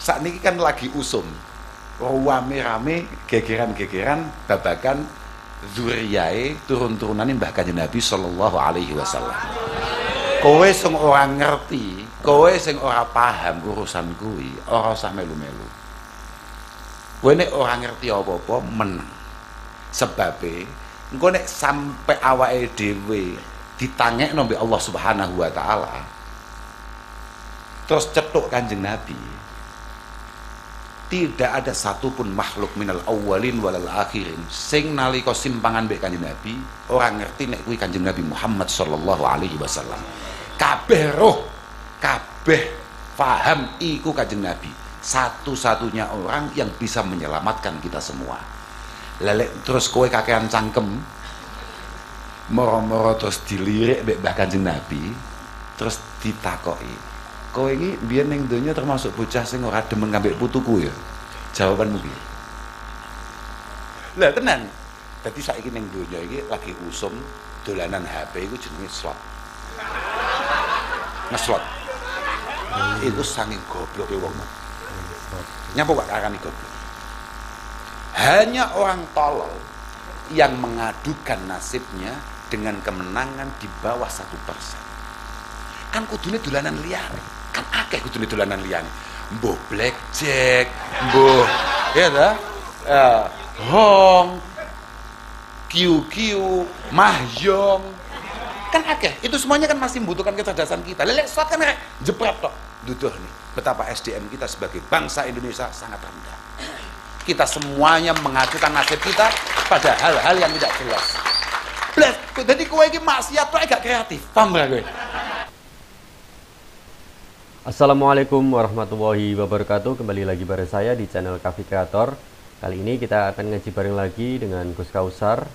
Saat ini kan lagi usum rame-rame gegeran-gegeran babakan zuriyai turun-turunanin Mbah Kanjeng Nabi sallallahu alaihi wasallam. Kowe sing ora ngerti, kowe sing ora paham urusan kuwi, ora usah melu-melu. Kowe nek ora ngerti apa-apa meneng. Sebabe engko nek sampe awake dhewe ditangekno mbek Allah Subhanahu wa taala, terus cetuk Kanjeng Nabi, tidak ada satupun makhluk minal awwalin walal akhirin sing nalika simpangan mbek Kanjeng Nabi ora ngerti nek kuwi Kanjeng Nabi Muhammad sallallahu alaihi wasallam. Kabeh roh, kabeh paham iku Kanjeng Nabi, satu-satunya orang yang bisa menyelamatkan kita semua. Lelek terus kowe kakean cangkem moro-moro terus dilirik mbek Mbah Kanjeng Nabi, terus ditakoki, kowe iki biyen ning donya termasuk bocah sing ora demen ngambek putuku ya? Jawabanmu piye? Lah tenan. Dadi saiki ning donya iki lagi usum dolanan HP iku jenenge slot. Ngeslot. Itu saking gobloke wong. Nyapa kok arani goblok? Hanya orang tolol yang mengadukan nasibnya dengan kemenangan di bawah 1%. Kan kudune dolanan liyane, kan akeh kudune dolanan liyane. Mbuh blackjack, mbuh ya ta? Hong, QQ, mahjong. Kan akeh. Itu semuanya kan masih membutuhkan kecerdasan kita. Lelek slot kan jepret tok. Duduh nih, betapa SDM kita sebagai bangsa Indonesia sangat rendah. Kita semuanya mengajukan nasib kita pada hal-hal yang tidak jelas. Blas, jadi kowe iki maksiat tok gak kreatif. Paham gak kowe? Assalamualaikum warahmatullahi wabarakatuh. Kembali lagi bareng saya di channel Kafi Kreator. Kali ini kita akan ngaji bareng lagi dengan Gus Kausar.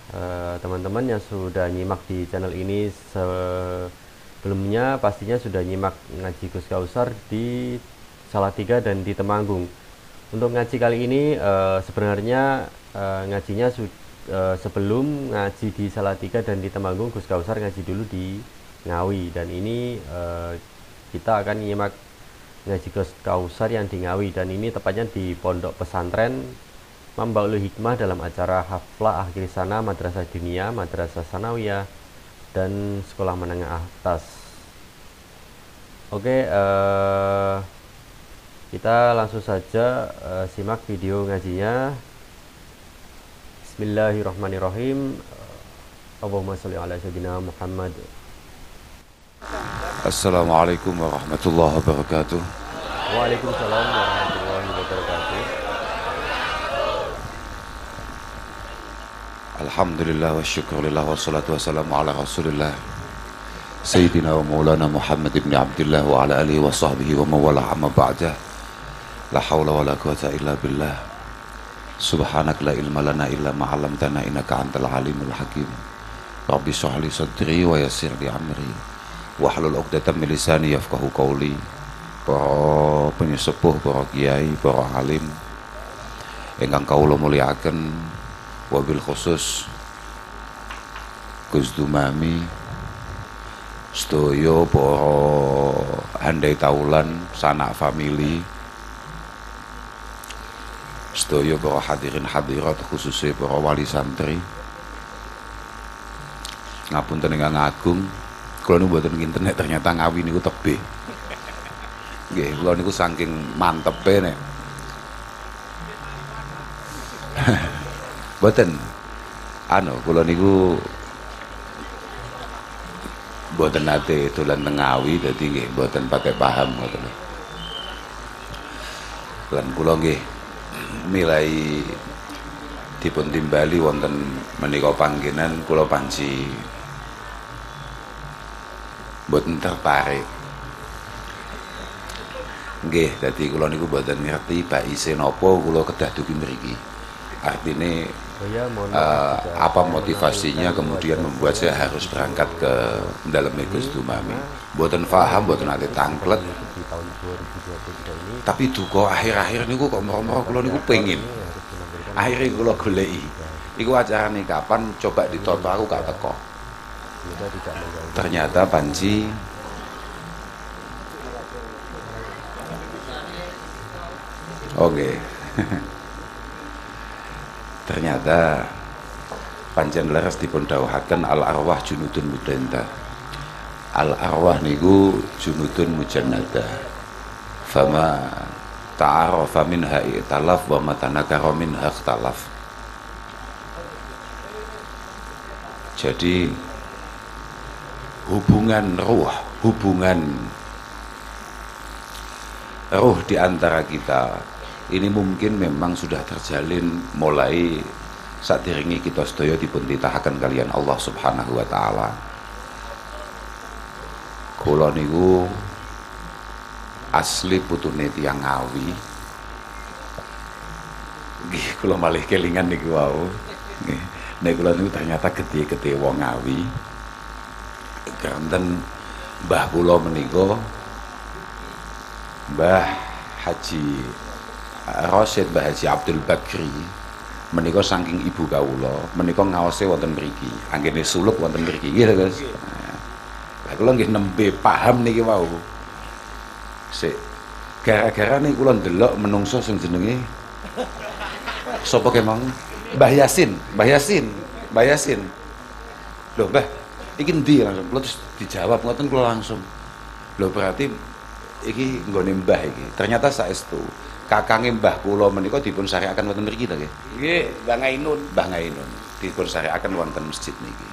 Teman-teman yang sudah nyimak di channel ini sebelumnya pastinya sudah nyimak ngaji Gus Kausar di Salatiga dan di Temanggung. Untuk ngaji kali ini sebenarnya ngajinya sebelum ngaji di Salatiga dan di Temanggung, Gus Kausar ngaji dulu di Ngawi, dan ini kita akan nyimak ngaji Gus Kausar yang di Ngawi, dan ini tepatnya di Pondok Pesantren Mambaul Hikmah dalam acara Haflah Akhir Sana Madrasah Dunia, Madrasah Sanawiyah, dan Sekolah Menengah Atas. Oke, kita langsung saja simak video ngajinya. Bismillahirrahmanirrahim. Allahumma sholli ala sayyidina Muhammad. Assalamualaikum warahmatullahi wabarakatuh. Waalaikumsalam warahmatullahi wabarakatuh. Alhamdulillah wa syukurillah wa salatu wassalamu ala rasulillah Sayyidina wa maulana Muhammad ibn Abdullah wa ala alihi wa sahbihi wa mawala amma ba'dah. La hawla wa la quwata illa billah. Subhanak la ilma lana illa ma'alamtana innaka antal alimul hakim. Rabbi shrah li sadri wa yassir li amri wahlul 'uqdatam min lisani yafqahu qawli. Para penyesepuh, para kiai, para alim ingkang kawula mulyakaken, wabil khusus Gus Dumami, sedaya para handai taulan, sanak famili, sedaya para hadirin hadirat, khususnya para wali santri. Ngapunten ingkang agung, kula niku mboten nginten nek ternyata Ngawi niku tebih. Nggih, kula niku saking mantepe nek. Mboten kula niku mboten nate dolan teng Ngawi, dadi nggih mboten pakai paham ngoten. Lan kula nggih milai dipun timbali wonten menika panggenan kula panci mboten tertarik. Nggih, dadi kula niku mboten ngerti baise napa kula kedah dugi mriki. Artinya apa motivasinya kemudian membuat saya harus berangkat ke dalam Gus Dumami. Mboten paham, mboten ate tangklet. Tapi duka akhir-akhir niku kok moro-moro kula niku pengin. Akhirnya kula goleki. Iku acarane kapan, coba ditoto aku gak teko. Ternyata panci Oke. Ternyata pancen leres dipun dawuhaken al arwah junudun mudanta. Al arwah niku junudun mujannada. Fama ta'arafa minha i'talaf wa matanakara minha ikhtalaf. Jadi hubungan ruh di antara kita ini mungkin memang sudah terjalin mulai saat diringi kita sedaya dipun titahaken kalian Allah Subhanahu wa taala. Kula niku asli putune tiyang Ngawi. Nggih kula malih kelingan niku wau. Nggih. Nek kula niku ternyata gede-gede wong Ngawi. Kanten mbah kula menika Mbah Haji Rasyid, Mbah Haji Abdul Bakri menika saking ibu kawula menika ngaose wonten mriki, anggene suluk wonten mriki nggih lho Guys. Lah kula nggih nembe paham niki wau. Sik gara-gara niku kula ndelok menungso sing jenenge sapa kemang? Mbah Yasin. Loh, Mbah, iki endi langsung? Kula terus dijawab ngoten kula langsung. Loh, berarti iki nggone Mbah iki. Ternyata saestu kakange Mbah kula menika dipun syariaken wonten mriki ta nggih? Nggih, Mbah Ngainun. Mbah Ngainun dipun syariaken wonten masjid niki.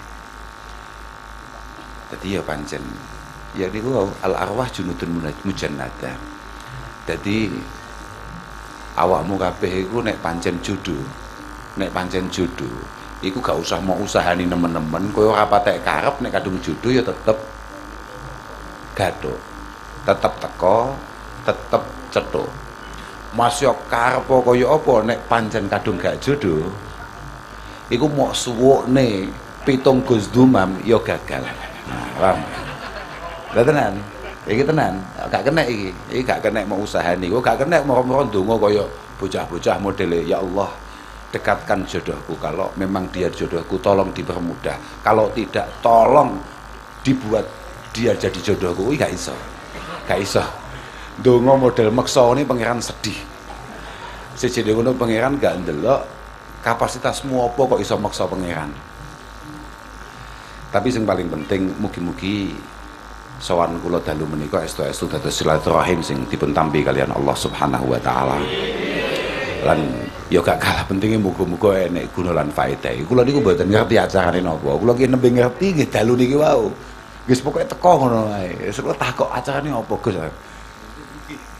Dadi ya pancen ya niku al arwah junudun mujannada. Dadi awakmu kabeh iku nek pancen jodoh iku gak usah mau usahani nemen-nemen, kowe ora patek karep nek kadung jodoh ya tetep gathuk. Tetep teko, tetep cethuk. Mas yo karep kaya apa nek pancen kadung gak jodoh iku mok suwukne 7 gus dumam ya gagal. Nah, paham. Lah tenan. Iki tenan, gak kena iki. Iki gak kena mau usahani. Kok gak kena moro-moro ndonga kaya bocah-bocah modele ya Allah dekatkan jodohku, kalau memang dia jodohku tolong dipermudah, kalau tidak tolong dibuat dia jadi jodohku. Gak iso ndonga model meksa ini pangeran sedih. Sejene ngono pangeran gak ndelok kapasitasmu apa kok iso meksa pangeran. Tapi yang paling penting mugi-mugi sowan kula dalu menika estu-estu dados silaturahim sing dipun tampi kalian Allah Subhanahu wa taala. Lan ya gak kalah pentingnya muga-muga enek guna lan faedah. Kula niku mboten ngerti acarane napa. Kula ki nembe ngerti nggih dalu niki wau. Wis pokoke teko ngono wae. Wis kula takok acarane apa Gus.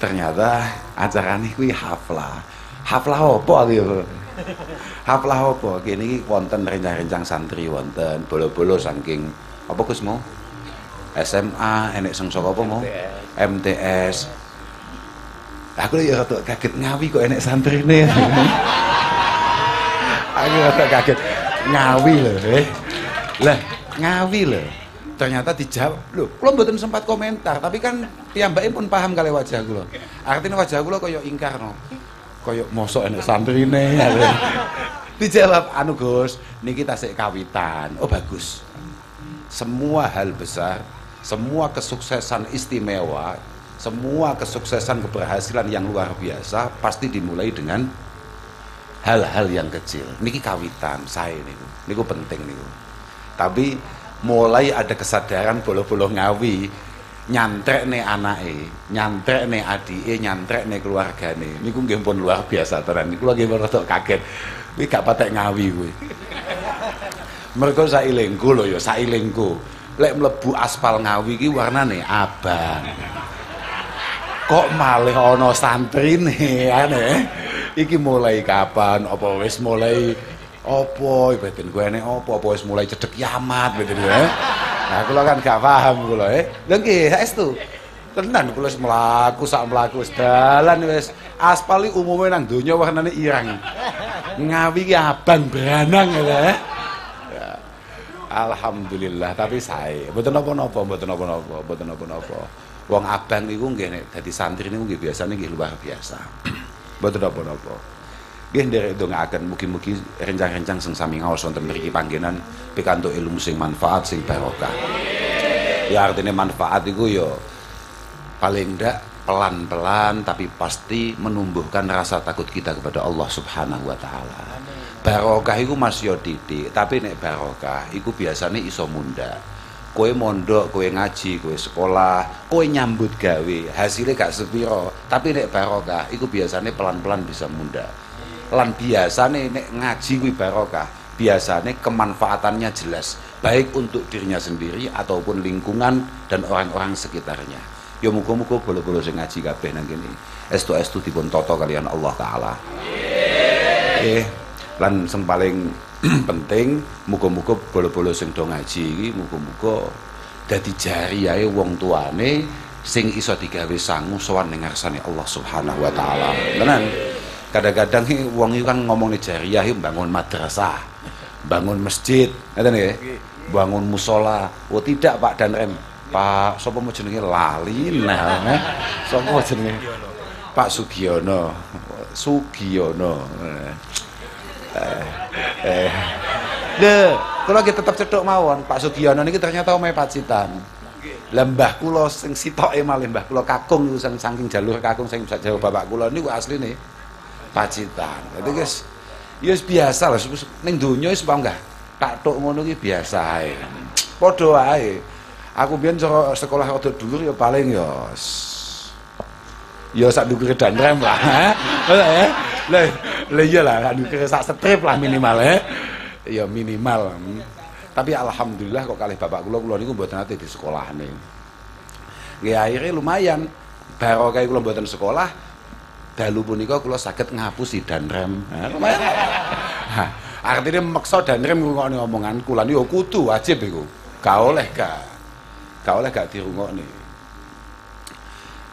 Ternyata acarane kuwi haflah. Haflah apa iki? Haflah apa? Kene iki wonten rencang-rencang santri wonten bolo-bolo saking apa Gus mau? SMA enek sing saka apa mau? MTS. Aku ya rada kaget Ngawi kok enek santrine. Aku rada kaget Ngawi lho, Lah, Ngawi lho. Ternyata dijawab. Lho, kula mboten sempat komentar, tapi kan piyambake pun paham kali wajah kula. Artine wajah kula kaya ingkar no. Kaya mosok enek santrine. Dijawab, anu Gus, niki tasik kawitan. Oh bagus. Semua hal besar, semua kesuksesan istimewa, semua kesuksesan keberhasilan yang luar biasa pasti dimulai dengan hal-hal yang kecil. Niki kawitan saya niku penting niku. Tapi mulai ada kesadaran bolo-bolo Ngawi nyantrekne anake, nyantrekne adike, nyantrekne keluargane. Niku nggih pun luar biasa tenan. Niku lagi rada kaget. Kuwi gak patek Ngawi kuwi. Mergo sailengku lho ya, sailengku. Lek mlebu aspal Ngawi ki warnane abang. Kok malih ana santrine aneh. Iki mulai kapan? Apa wis mulai apa batin gue enek apa wis mulai cedek kiamat batin gue. Nah kula kan gak paham kula Lha nggih saestu. Tenan kula wis mlaku sak mlaku wis dalan wis aspal iki umume nang donya warnane ireng. Ngawi ki abang beranang ya. Alhamdulillah, tapi saya mboten napa-napa. Wong abang niku nggih nek dadi santri niku nggih biasane nggih luar biasa. Mboten napa-napa. Nggih nderek ndongaaken mugi-mugi rencang-rencang sing sami ngaos wonten mriki panggenan pikantuk ilmu sing manfaat sing barokah. Ya artine manfaat iku ya paling ndak pelan-pelan tapi pasti menumbuhkan rasa takut kita kepada Allah Subhanahu wa taala. Barokah iku masih titik, tapi nek barokah iku biasanya iso munda. Kowe mondok, kowe ngaji, kowe sekolah, kowe nyambut gawe, hasilnya gak sepiro, tapi nek barokah iku biasanya pelan-pelan bisa munda. Lan biasanya nek ngaji kuwi barokah, biasanya kemanfaatannya jelas, baik untuk dirinya sendiri ataupun lingkungan dan orang-orang sekitarnya. Ya muga-muga bolo-bolo sing ngaji kabeh nang kene estu-estu dipun tata kalian Allah taala. Lan sing paling penting muga-muga bolo-bolo sing do ngaji iki muga-muga dadi jariyahe wong tuane sing iso digawe sangu sowan ning ngarsane Allah Subhanahu wa taala. Tenan. Kadang-kadang wong iki kan ngomongne jariyah bangun madrasah, bangun masjid, ngoten nggih. Bangun musola. Oh tidak Pak dan Rem. Pak sapa mau jenenge lali nah sapa jenenge Pak Sugiono kula nggih tetep cethuk mawon Pak Sugiono niki ternyata omahe Pacitan. Lah mbah kula sing sitoke malih mbah kula kakung niku sing saking jalur kakung sing jauh bapak kula niku asline Pacitan. Dadi guys ya biasa lah ning donya wis enggak tak tok ngono ki biasa ae. Padha wae. Aku biyen cara sekolah rada dhuwur ya paling ya sak ndukure Danrem lah. Lah iya lah sak ndukure sak strip lah minimal ya minimal. Tapi alhamdulillah kok kalih bapak kula niku mboten ate di sekolahane. Nggih akhire lumayan barokah kula mboten sekolah dalu punika kula saged ngapusi Danrem. Lumayan. Artine meksa Danrem ngrungokne omonganku lan yo kudu wajib iku. Gak oleh gak dirungokne.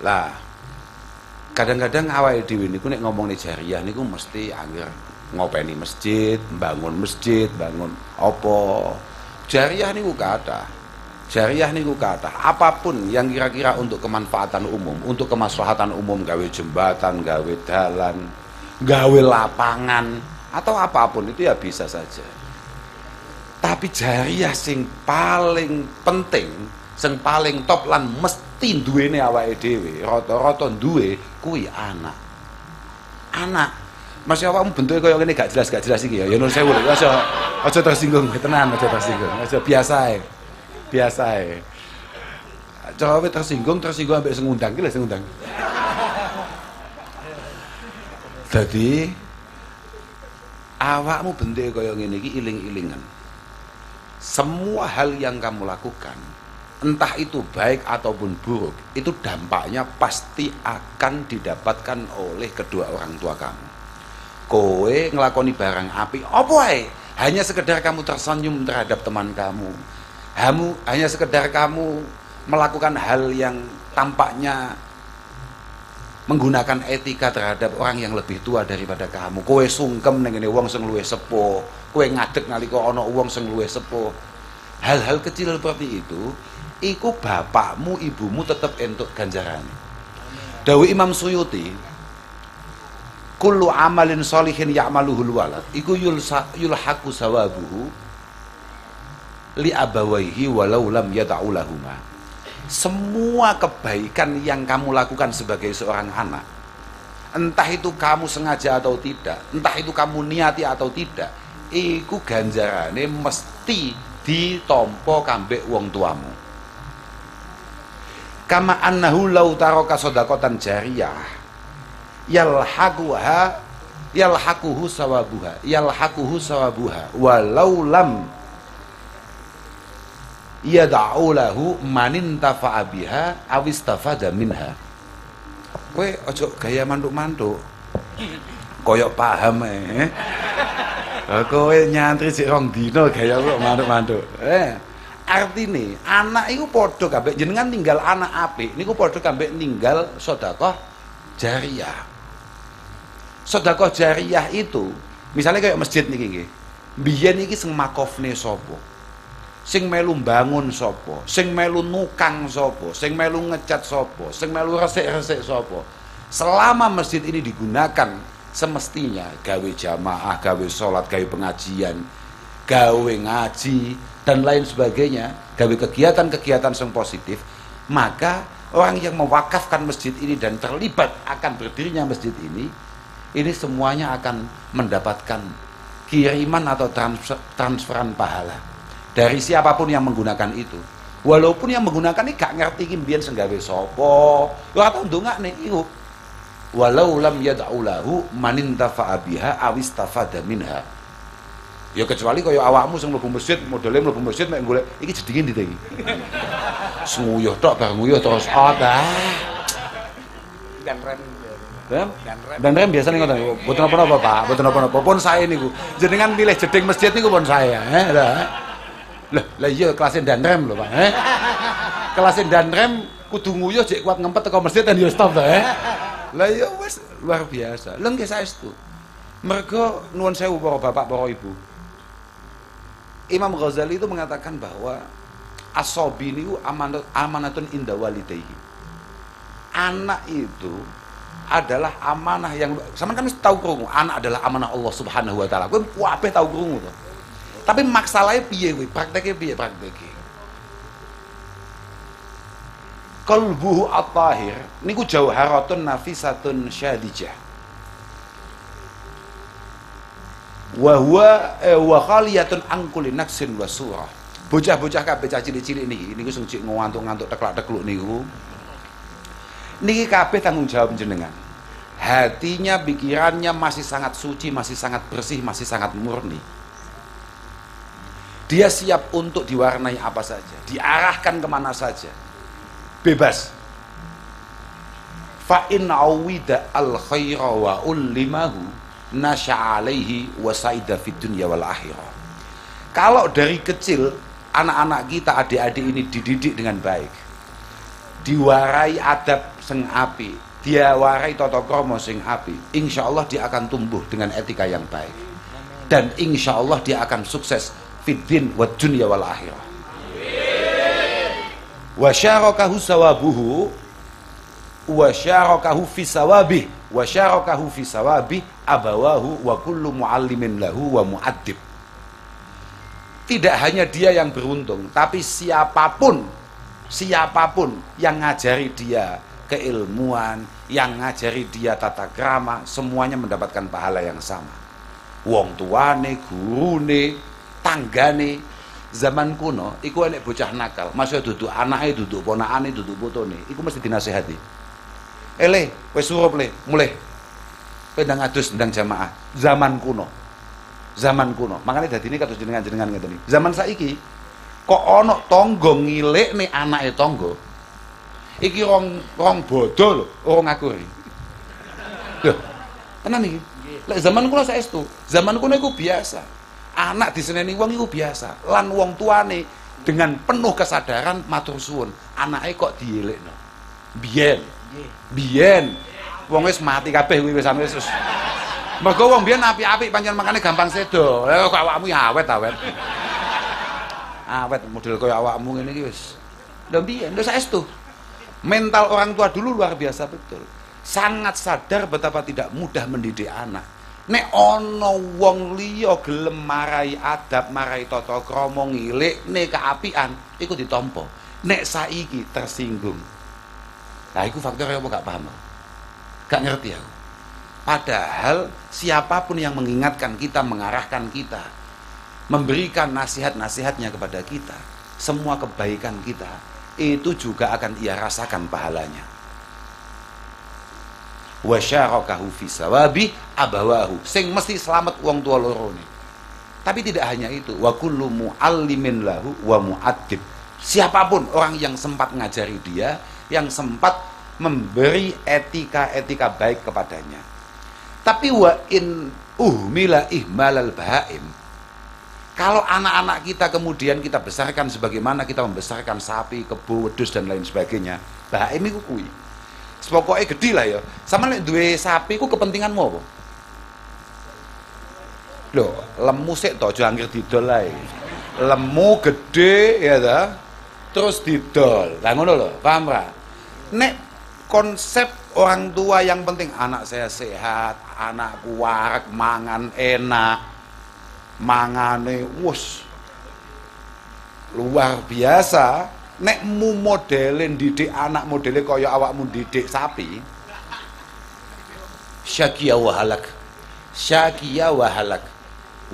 Lah kadang-kadang awake dhewe niku nek ngomongne jariyah niku mesti angger ngopeni masjid, bangun apa. Jariyah niku kathah. Jariyah niku kathah. Apapun yang kira-kira untuk kemanfaatan umum, untuk kemaslahatan umum, gawe jembatan, gawe dalan, gawe lapangan atau apapun itu ya bisa saja. Tapi jariyah sing paling penting, sing paling top lan mesti duwene awake dhewe, rata-rata duwe kuwi anak. Anak. Mas awakmu bentuke kaya ngene gak jelas iki ya. Ya nuwun sewu lho, aja tersinggung, tenan aja tersinggung. Aja biasa ae. Biasa ae. Aja tersinggung ambek sing ngundang ki lho sing ngundang. Dadi awakmu bentuke kaya ngene iki iling-ilingan. Semua hal yang kamu lakukan, entah itu baik ataupun buruk, itu dampaknya pasti akan didapatkan oleh kedua orang tua kamu. Kowe ngelakoni barang apik, apa wae? Hanya sekedar kamu tersenyum terhadap teman kamu. Hanya sekedar kamu melakukan hal yang tampaknya menggunakan etika terhadap orang yang lebih tua daripada kamu. Kowe sungkem ning ngene wong sing luwih sepuh, kowe ngadeg nalika ana wong sing luwih sepuh. Hal-hal kecil seperti itu, iku bapakmu, ibumu tetap entuk ganjarane. Dawuh Imam Suyuti, kullu amalin sholihin ya'maluhul walad, iku yulhaqu sawabuhu li abawaihi walau lam yada'u lahuma. Semua kebaikan yang kamu lakukan sebagai seorang anak, entah itu kamu sengaja atau tidak, entah itu kamu niati atau tidak, iku ganjarane mesti ditampa kambek wong tuamu. Kama annahu law taraka shadaqatan jariyah yalhaquhu sawabuha walau lam yada'u lahu manin tafa'a biha awistafada minha. Kowe aja gaya mantuk-mantuk. Koyok paham kowe nyantri sik rong dina gaya kok mantuk-mantuk. Artine anak iku padha kabeh jenengan tinggal anak apik niku padha kabeh ninggal sedekah jariyah. Sedekah jariyah itu misalnya kayak masjid niki nggih. Biyen iki sing makofne sapa? Sing melu bangun sapa, sing melu nukang sapa, sing melu ngecat sapa, sing melu resik-resik sapa. Selama masjid ini digunakan semestinya gawe jamaah, gawe sholat, gawe pengajian, gawe ngaji dan lain sebagainya, gawe kegiatan-kegiatan yang positif, maka orang yang mewakafkan masjid ini dan terlibat akan berdirinya masjid ini semuanya akan mendapatkan kiriman atau transferan pahala dari siapapun yang menggunakan itu. Walaupun yang menggunakan ini gak ngerti mbiyen senggawe sapa, ora tau ndongakne iku. Walau lam yad'u lahu manintafa'a biha awistafada minha. Ya kecuali kaya awakmu sing mlebu masjid, modele mlebu masjid mek golek iki jedinge ndi iki. Nguyuh tok bar nguyuh terus Dan rem biasanya ngoten niku. Mboten apa-apa, Pak. Mboten apa-apa. Pun saya niku. Jenengan milih jeding masjid niku pun saya, Lah iya kelas dan rem lho, Pak. Kelas dan rem kudu nguyuh jek kuat ngempet teko masjid dan yo stop to, Lah iya wis luar biasa. Lha nggih saestu. Mergo nuwun sewu para bapak, para ibu. Imam Ghazali itu mengatakan bahwa as-sabi niku amanatun inda walidayhi. Anak itu adalah amanah yang sampean kan mesti tahu krungu, anak adalah amanah Allah Subhanahu wa taala. Kowe kabeh tahu krungu to. Tapi masalahnya piye kuwi? Prakteke piye prakteke? Qalbuhu at-tahir niku jauharatun nafisatun syadijah. Wa huwa wa khaliyatun angkulin naksin wa surah. Bocah-bocah kabeh cah cilik-cilik niku sing cik ngantuk-ngantuk teklak-tekluk niku. Niki kabeh tanggung jawab jenengan. Hatinya, pikirannya masih sangat suci, masih sangat bersih, masih sangat murni. Dia siap untuk diwarnai apa saja, diarahkan kemana saja, bebas. Fa in awida al khaira wa ullimahu nasya alaihi wa saida fid dunya wal akhirah. Kalau dari kecil anak-anak kita, adik-adik ini dididik dengan baik, diwarai adab sing api, dia warai tata krama sing api, insya Allah dia akan tumbuh dengan etika yang baik, dan insya Allah dia akan sukses fiddin wa dunya wal akhirah. Wa syarakahu sawabuhu wa syarakahu fi sawabih wa syarakahu fi sawabih abawahu wa kullu muallimin lahu wa muaddib. Tidak hanya dia yang beruntung, tapi siapapun yang ngajari dia keilmuan, yang ngajari dia tata krama, semuanya mendapatkan pahala yang sama. Wong tuane, gurune, tanggane. Zaman kuno iku enek bocah nakal, masih duduk anake, duduk ponakane, duduk putune, iku mesti dinasehati. Le, wis surup le, mulih. Kowe ndang adus ndang jamaah. Zaman kuno. Makanya dadine kados jenengan ngeten iki. Zaman saiki kok ana tangga ngilekne anake tangga. Iki rong bodo lho, ora ngakuri. Lho, tenan iki. Lek zaman kuno saestu, zaman kuno iku biasa. Anak diseneni wong iku biasa. Lan wong tuane dengan penuh kesadaran matur suwun, anake kok dielekno. Biyen wong wis mati kabeh kuwi wis. Mergo wong biyen apik-apik pancen makane gampang sedo. Lah kok awakmu ya awet. Awet model kaya awakmu ngene iki wis. Lha biyen lho saestu. Mental orang tua dulu luar biasa betul. Sangat sadar betapa tidak mudah mendidik anak. Nek ana wong liya gelem marai adab, marai tata krama, ngilekne keapian, iku ditampa. Nek saiki tersinggung. Nah, iku faktornya apa gak paham? Gak ngerti aku. Padahal siapapun yang mengingatkan kita, mengarahkan kita, memberikan nasihat-nasihatnya kepada kita, semua kebaikan kita itu juga akan ia rasakan pahalanya. Wa syarakahu fi sawabi abawahu, sing mesti selamat wong tua loro ne. Tapi tidak hanya itu, wa kullu muallimin lahu wa muaddib. Siapapun orang yang sempat ngajari dia, yang sempat memberi etika-etika baik kepadanya. Tapi wa in uhmila ihmalal bahaim, kalau anak-anak kita kemudian kita besarkan sebagaimana kita membesarkan sapi, kebo, wedhus dan lain sebagainya, bahaim iku kuwi. Pokoke gedhi lah ya. Sama nek duwe sapi ku kepentinganmu apa? Lho, lemu sik to aja anggere didol ae. Lemu gede ya ta. Terus didol. Lah ngono lho, paham ra? Nek konsep orang tua yang penting anak saya sehat, anakku warak, mangan enak, mangane wus luar biasa, Nek mu modelen didik anak modele kaya awakmu didik sapi, syakiya wa halak. Syakiya wa halak.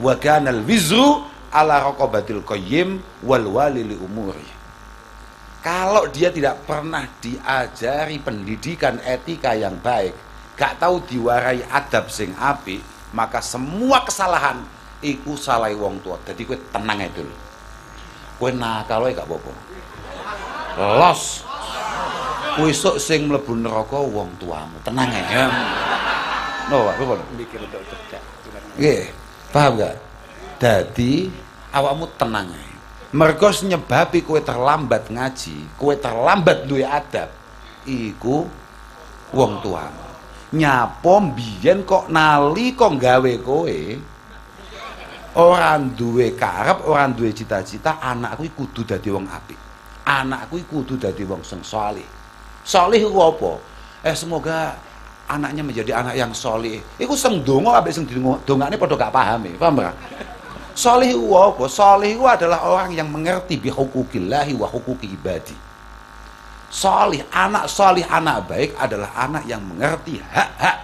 Wa kana al-wizru ala raqabatil qayyim wal wali li umuri. Kalau dia tidak pernah diajari pendidikan etika yang baik, gak tahu diwarai adab sing apik, maka semua kesalahan iku salah wong tua. Jadi kowe tenang ae dulu. Kowe nakal wae gak apa-apa. Los. Kowe esuk sing mlebu neraka wong tuamu. Tenang ae. No, Pak, apa? Mikir untuk cerdas. Nggih, paham gak? Dadi awakmu tenang ae. Mergo nyebabi kowe terlambat ngaji, kowe terlambat duwe adab, iku wong tuamu. Nyapa mbiyen kok nali kok gawe kowe ora duwe karep, ora duwe cita-cita, anakku kudu dadi wong apik. Anakku kudu dadi wong sing saleh. Saleh iku apa? Semoga anaknya menjadi anak yang saleh. Iku sing donga ambek sing dongane padha gak paham, paham ora? Saleh iku apa? Saleh iku adalah orang yang mengerti bi huquqillahi wa huquqi ibadi. Saleh, anak saleh, anak baik adalah anak yang mengerti hak-hak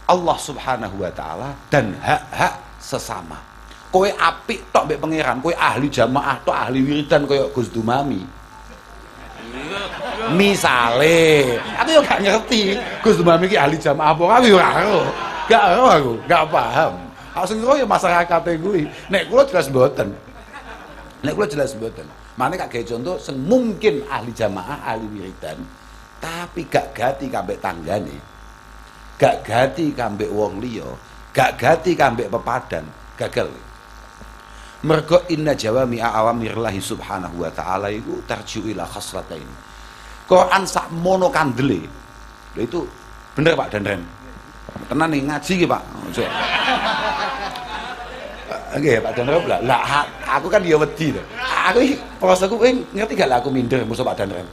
Allah Subhanahu wa taala dan hak-hak sesama. Kowe apik tok mbek pangeran, kowe ahli jamaah tok, ahli wiridan kaya Gus Dumami. Misale, aku yo gak ngerti Gus Dumami iki ahli jamaah apa, aku yo gak ero aku, gak paham. Aku sing yo masyarakat kuwi. Nek kula jelas mboten. Nek kula jelas mboten. Mane gak gawe contoh sing mungkin ahli jamaah, ahli wiridan, tapi gak gati kambek tanggane. Gak gati kambek wong liya, gak gati kambek pepadan, gagal. Mergo inna jawami awamirillahi subhanahu wa ta'ala iku tarji'u ila khaslatain. Quran sak mono kandele. Lha itu bener Pak Danren. Tenan nih ngaji iki Pak. Nggih Pak Danren lah aku kan ya wedi lho. Aku iki proseku ngerti gak lah aku minder musuh Pak Danren.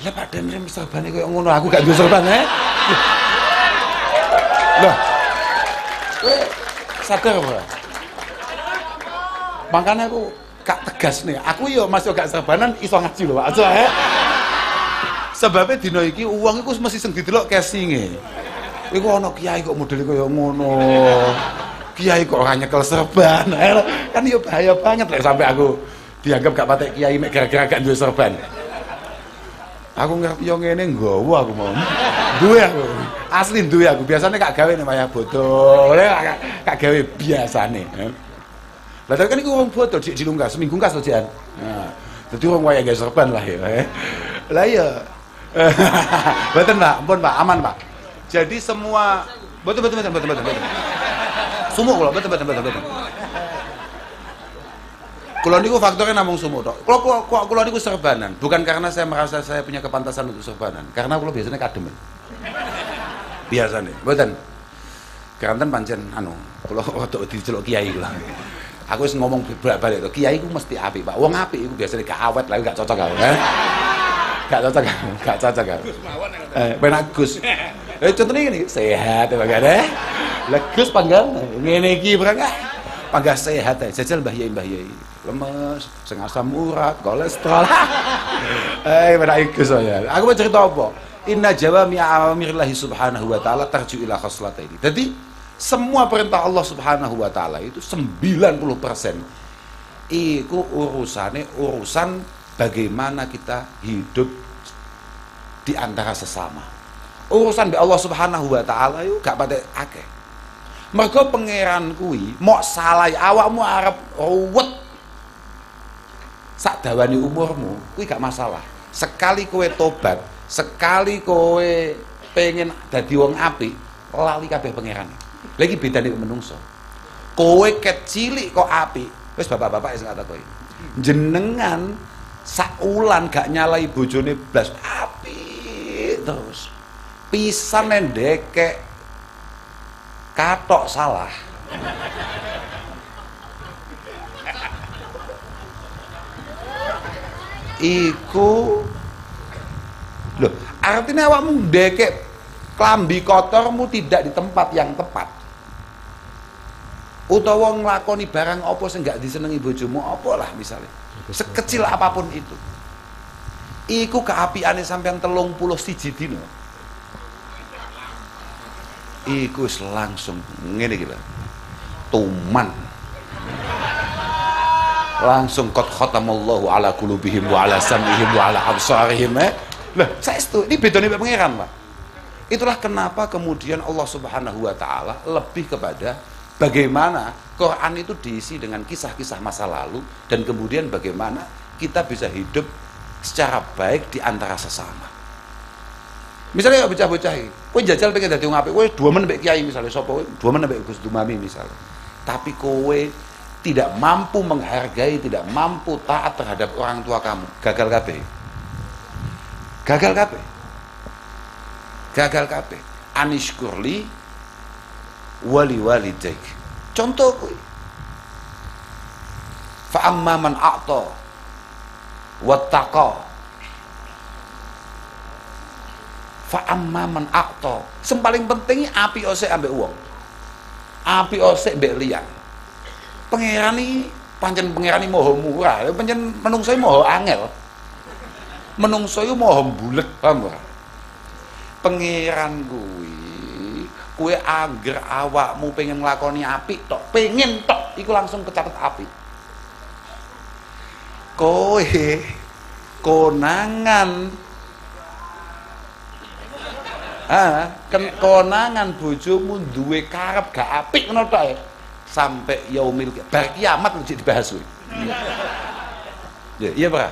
Lah Pak Danren serbane koyo ngono, aku gak duwe serban Loh. Sadar ora? Makanya aku gak tegas nih. Aku yo masih gak serbanan iso ngaji lho Pak. Sebabnya dina iki uang iku mesti sing didelok casing-e. Iku ana kiai kok modele kaya ngono. Kiai kok ora nyekel serban. Kan yo bahaya banget lek sampai aku dianggap gak patek kiai mek gara-gara gak duwe serban. Aku ngerti yo ngene nggawa aku mau. Duwe aku. Asli duwe aku. Biasane gak gawe nek wayah bodho. Gak gawe biasane. Lah kan iku wong bodho dik dilungkas, seminggu kas to jan. Nah, dadi wong wayah gawe serban lah ya. Lah iya. Mboten Pak, ampun Pak, aman Pak. Jadi semua betul. Sumuk kula, betul. Kula niku faktornya namung sumuk tok. Kula niku serbanan, bukan karena saya merasa saya punya kepantasan untuk serbanan, karena kula biasanya kademen. Biasane, mboten. Kanten pancen kula rada diceluk kiai kula. Aku wis ngomong bolak-balik to, kiai ku mesti apik, Pak. Wong apik iku biasane gak awet lah, gak cocok aku, Gak cocok aku. Penak Gus. Contohnya gini, sehat ya Pak. Gus panggal ngene iki berangkat. Panggah sehat ya, jajal Mbah Yai. Lemes, sing asam urat, kolesterol. Penak Gus ya. Aku mau cerita apa? Inna jawami awamirillahi subhanahu wa ta'ala tarji'u ila khaslataini. Jadi semua perintah Allah subhanahu wa ta'ala itu 90% itu urusan bagaimana kita hidup di antara sesama. Urusan be Allah subhanahu wa ta'ala itu gak patek akeh. Mergo pangeran kuwi mok salah awakmu arep ruwet sak dawane umurmu kuwi gak masalah. Sekali kowe tobat, sekali kowe pengen dadi wong apik, lali kabeh pangeran. Lagi bedane menungso. Kowe kecilik kok apik, wis bapak-bapak sing ngatakoki. Jenengan saulan gak nyalai bojone blas apik terus. Pisan ndekek katok salah. Iku loh, artinya awakmu ndekek klambi kotormu tidak di tempat yang tepat. Utawa nglakoni barang apa sing gak disenengi bojomu apa lah misalnya. sekecil apapun itu. Iku keapiane sampean 31 dina. Iku langsung ngene iki lho. Tuman. Langsung qad khatamallahu ala qulubihim wa ala sam'ihim wa ala absarihim. Lah, saestu ini bedane mek pangeran, Pak. Itulah kenapa kemudian Allah Subhanahu wa taala lebih kepada bagaimana Quran itu diisi dengan kisah-kisah masa lalu dan kemudian bagaimana kita bisa hidup secara baik di antara sesama. Misalnya bocah-bocah iki, kowe jajal pengen dadi wong apik, kowe duwemen mbek kiai misalnya sapa kowe, duwemen mbek Gus Dumami misalnya. Tapi kowe tidak mampu menghargai, tidak mampu taat terhadap orang tua kamu, gagal kabeh. Gagal kabeh. Gagal kabeh. Anishkurli wali walidaik. Contoh kuwi. Fa amma man a'ta wattaqa. Fa amma man a'ta. Sing paling penting apik osek ambek wong. Apik osek mbek liyan. Pangeran iki pancen pangeran iki maha murah, pancen menungso maha angel. Menungso yo maha bulet, paham ora? Pangeran kuwi kowe angger awakmu pengen nglakoni apik tok, pengen tok iku langsung kecatet apik. Kowe konangan konangan bojomu duwe karep gak apik ngono tok sampai yaumil bar kiamat mesti dibahas kuwi. Ya, iya, Pak.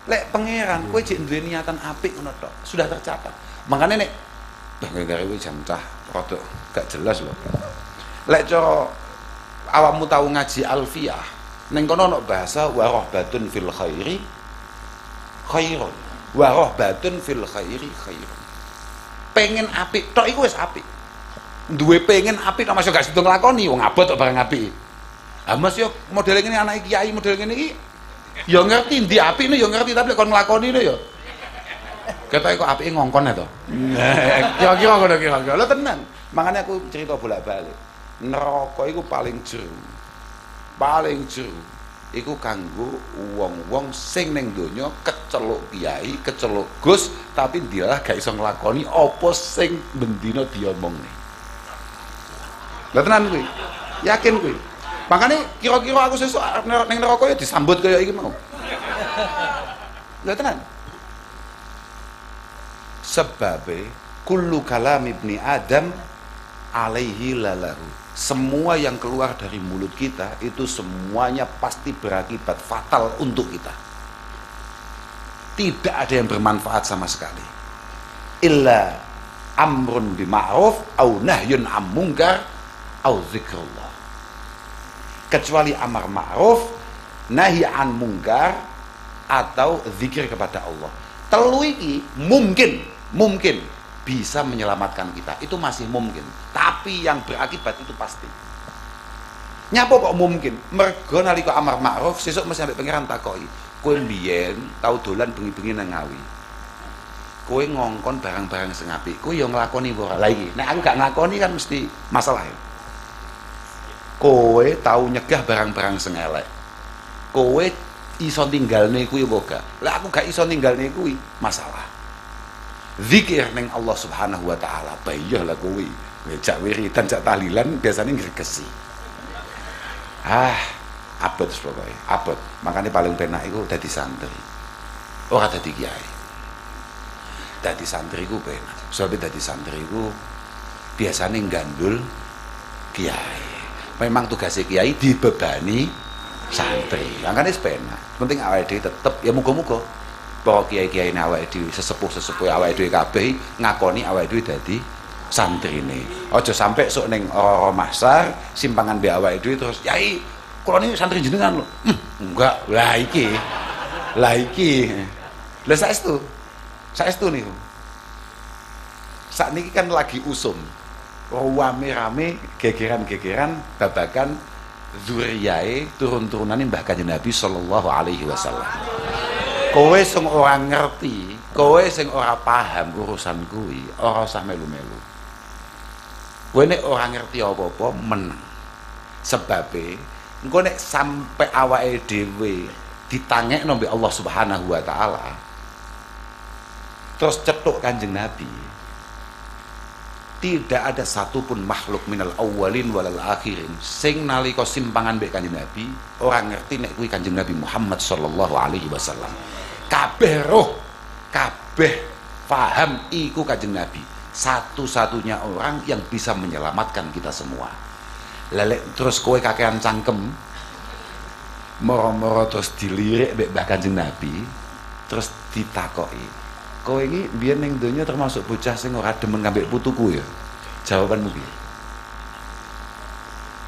Lek pangeran kowe jek duwe niatan apik ngono tok, sudah tercatat. Makane nek gara-gara kowe jam cah rada gak jelas lho. Lek cara awakmu tahu ngaji alfiyah, ning kono ana bahasa warahbatun fil khairi khairun. Warahbatun fil khairi khairun. Pengen apik tok iku wis apik. Duwe pengen apik tok masih gak sido nglakoni wong abot tok barang apik. Ah Mas yo model ngene anake kiai model ngene iki ya ngerti ndi apikne ya ngerti tapi lek kon nglakoni ya ketoke kok apike ngongkon to. Kira-kira ngono kira-kira. Lho tenan. Makanya aku cerita bolak-balik. Neraka iku paling jero. Paling jero iku kanggo wong-wong sing ning donya keceluk kiai, keceluk Gus tapi dialah gak iso nglakoni apa sing bendina diomongne. Lah tenan kuwi. Yakin kuwi. Makane kira-kira aku sesuk ning neraka ya disambut kaya iki mau. Lah tenan. Sebabe kullu kalam ibni Adam alaihi lalahu. Semua yang keluar dari mulut kita itu semuanya pasti berakibat fatal untuk kita. Tidak ada yang bermanfaat sama sekali. Illa amrun bima'ruf au nahyun am munkar au zikrullah. Kecuali amar ma'ruf, nahi an munkar atau zikir kepada Allah. Telu iki mungkin bisa menyelamatkan kita. Itu masih mungkin. Tapi yang berakibat itu pasti. Nyapa kok mungkin? Mergo nalika amar ma'ruf sesuk mesti sampe pangeran takoki. Kowe mbiyen tau dolan bengi-bengi nang ngawi. Kowe ngongkon barang-barang sing apik. Kowe ya nglakoni ora? Lah iki, nek aku gak nglakoni kan mesti masalah ya. Kowe tau nyegah barang-barang sing elek. Kowe iso tinggalne kuwi apa gak? Lah aku gak iso tinggalne kuwi, masalah. Zikir ning Allah Subhanahu wa taala, bayah lah kowe. Jak wiridan, jak tahlilan biasanya ngregesi. Abot pokoknya, abot. Makanya paling penak iku dadi santri. Ora dadi kiai. Dadi santri ku penak. Soalnya dadi santri ku biasanya gandul kiai. Memang tugasnya kiai dibebani santri. Makanya penak. Penting awake dhewe tetep ya muga-muga para kiai-kiai awake dhewe sesepuh-sesepuh awake dhewe kabeh ngakoni awake dhewe dadi santrine. Aja sampai sok ning ora mahsar simpangan mbek awake dhewe terus yai kula niki santri jenengan lho. Enggak. Lah iki. Lah saestu niku. Sakniki kan lagi usum. Rame-rame gegeran-gegeran babakan zuriyae turun-turunane Mbah Kanjeng Nabi sallallahu alaihi wasallam. Kowe sing ora ngerti, kowe sing ora paham urusan kuwi, ora usah melu-melu. Kowe nek ora ngerti apa-apa meneng. Sebabe engko nek sampe awake dhewe ditangekno mbek Allah Subhanahu wa taala. Terus cetuk Kanjeng Nabi. Tidak ada satupun makhluk minal awwalin walal akhirin sing nalika simpangan mbek Kanjeng Nabi ora ngerti nek kuwi Kanjeng Nabi Muhammad sallallahu alaihi wasallam. Kabeh roh, kabeh paham iku Kanjeng Nabi. Satu-satunya orang yang bisa menyelamatkan kita semua. Lelek terus kowe kakean cangkem moro-moro terus dilirik mbek Mbah Kanjeng Nabi, terus ditakoki, kowe iki biyen ning donya termasuk bocah sing ora demen ngambek putuku ya? Jawabanmu piye?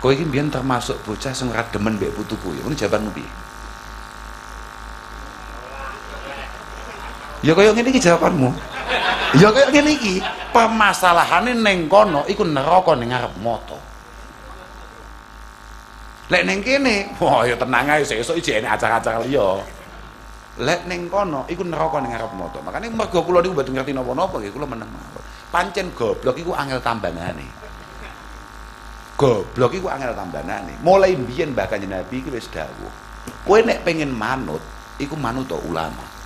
Kowe iki biyen termasuk bocah sing ora demen mbek putuku ya? Ngono jawabanmu piye? Ya kaya ngene iki jawabanmu. Ya kaya ngene iki, permasalahane ning kono iku neraka ning ngarep mata. Lek ning kene, wah ya tenang ae sesuk iki ene acara-acara liya. Lek ning kono iku neraka ning ngarep mata. Makane mergo kula niku mboten ngerti napa-napa nggih kula meneng mawon. Pancen goblok iku angel tambanane. Goblok iku angel tambanane. Mulai biyen Mbah Kanjeng Nabi iki wis dawuh. Kowe nek pengen manut, iku manut to ulama.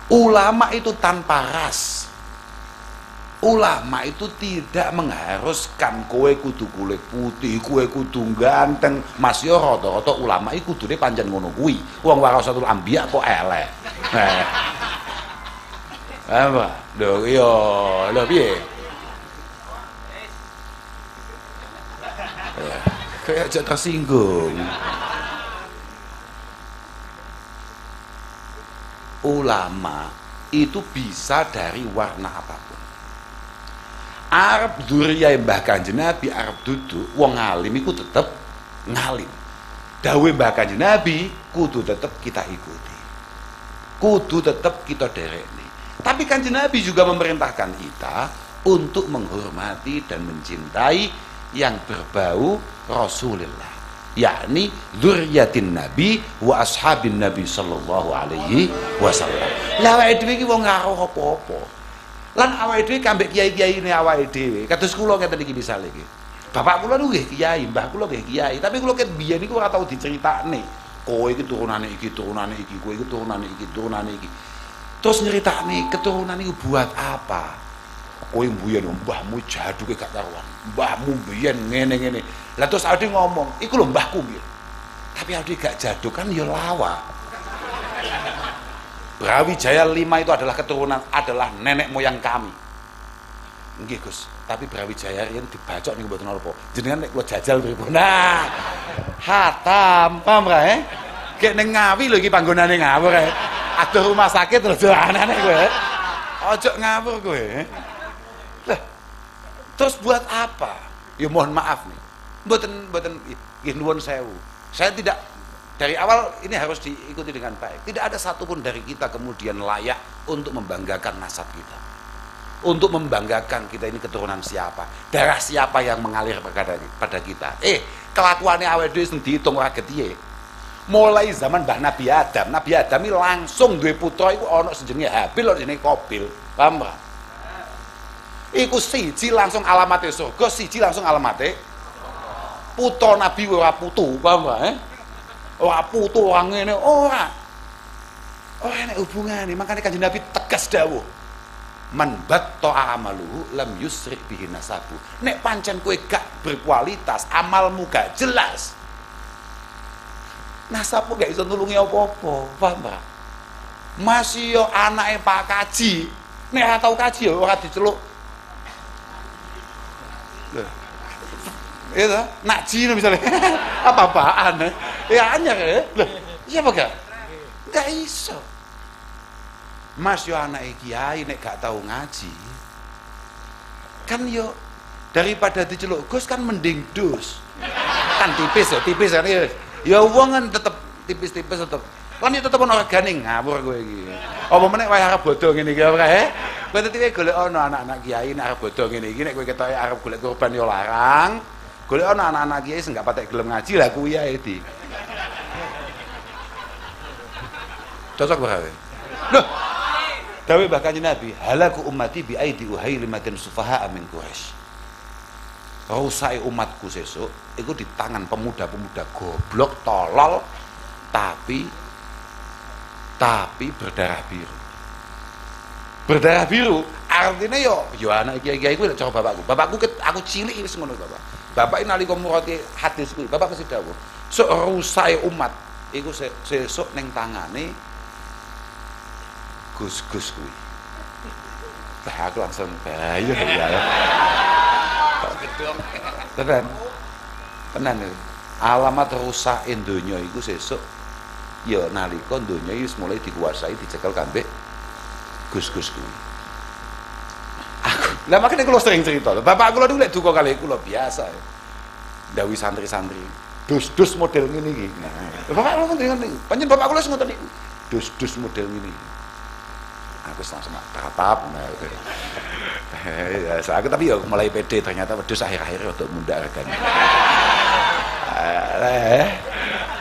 Ulama itu tanpa ras. Ulama itu tidak mengharuskan kowe kudu kulit putih, kowe kudu ganteng. Mas yo rata-rata ulama iku kudune pancen ngono kuwi. Wong warasatul anbiya kok elek. Apa? Lho iya, lho piye? Kayak aja tersinggung. Ulama itu bisa dari warna apapun. Arab dzurriyah Mbah Kanjeng Nabi arep duduk wong alim iku tetep ngalim. Dawuh Mbah Kanjeng Nabi kudu tetep kita ikuti. Kudu tetep kita derekne. Tapi Kanjeng Nabi juga memerintahkan kita untuk menghormati dan mencintai yang berbau Rasulullah, yakni dzurriyyatin Nabi wa ashabin Nabi sallallahu alaihi wasallam. Lah awake dhewe iki wong karo apa-apa. Lan awake dhewe kambek kiai-kiyaine awake dhewe. Kados kula ngeten iki misale iki. Bapak kula niku nggih kiai, mbah kula nggih kiai, tapi kula ket biyen niku ora tau diceritakne. Kowe iki turunane iki, turunane iki, kowe iki turunane iki, turunane iki. Terus nyeritakne keturunan iku buat apa? Kowe mbiyen mbahmu jaduke gak karuan. Mbahmu mbiyen ngene-ngene. Lah terus awake ngomong, iku lho mbahku mbiyen. Tapi awake gak jaduk kan ya lawa. Brawijaya 5 itu adalah keturunan, adalah nenek moyang kami. Nggih Gus, tapi Brawijaya riyen dibacok niku mboten napa. Jenengan nek kula jajal pripun? Nah, hatam, paham ra Kek ning Ngawi lho iki panggonane ngawur Aduh rumah sakit lho dolanane kowe. Ojo ngawur kowe. Lah, terus buat apa? Ya mohon maaf nih. Mboten nggih nuwun sewu. Saya tidak dari awal ini harus diikuti dengan baik. Tidak ada satupun dari kita kemudian layak untuk membanggakan nasab kita, untuk membanggakan kita ini keturunan siapa, darah siapa yang mengalir pada kita. Kelakuannya awake dhewe sing diitung ora getihe. Mulai zaman Mbah Nabi Adam ini langsung duwe putra iku ana jenenge Habil, ana jenenge Qabil. Paham ora? Iku siji langsung alamate surga, siji langsung alamate putra Nabi ora putu, paham ora? Ora putu orang ngene ora. Ora enek hubungane, makane Kanjeng Nabi tegas dawuh. Man batta amaluhu lam yusrik bihi nasabu. Nek pancen kowe gak berkualitas, amalmu gak jelas, nasabmu gak iso nulungi apa-apa, paham ora? Masih yo anake Pak Kaji, nek ora tau kaji yo ora diceluk. Lho. Itu nak Cina misalnya apa-apaan ya anyar ya loh siapa gak iso. Mas yo anak kiai nek gak tahu ngaji kan yo daripada diceluk Gus kan mending dus kan tipis kan ya wong kan tetep tipis-tipis tetep kan yo tetep ono regane ngawur kowe iki apa meneh wae arep bodho ngene iki ora kowe tetep golek ono anak-anak kiai nek arep bodho ngene iki nek kowe ketoke arep golek kurban yo larang. Golek ana anak-anak kiai sing gak patek gelem ngaji lah kuwi ae di. Cocok bae. Loh. Dawuh Mbah Kanjeng Nabi, halaku ummati bi aidi uhailimatin sufaha min Quraisy. Rusake umatku sesuk iku di tangan pemuda-pemuda goblok, tolol, tapi berdarah biru. Berdarah biru artinya yo anak kiai kuwi cara bapakku aku cilik wis ngono bapak. Bapak nalika murati hadis kuwi bapak mesti dawuh sok rusae umat iku sesuk ning tangane Gus-gus kuwi. Lah aku langsung bayu ya. Tenan alamat rusak donya iku sesuk ya nalika donya wis mulai dikuasai dicekel kambek Gus-gus kuwi. Aku, lah makanya kula sering cerita. Bapak kula niku lek duka kali kula biasa. Dawi santri-santri. Dus-dus model ngene iki. Bapak kula ngoten niku. Panjen bapak kula ngoten niku. Dus-dus model ngene. Aku langsung tatap. Ya, aku tapi ya mulai pede ternyata wedhus akhir-akhir untuk munda harganya.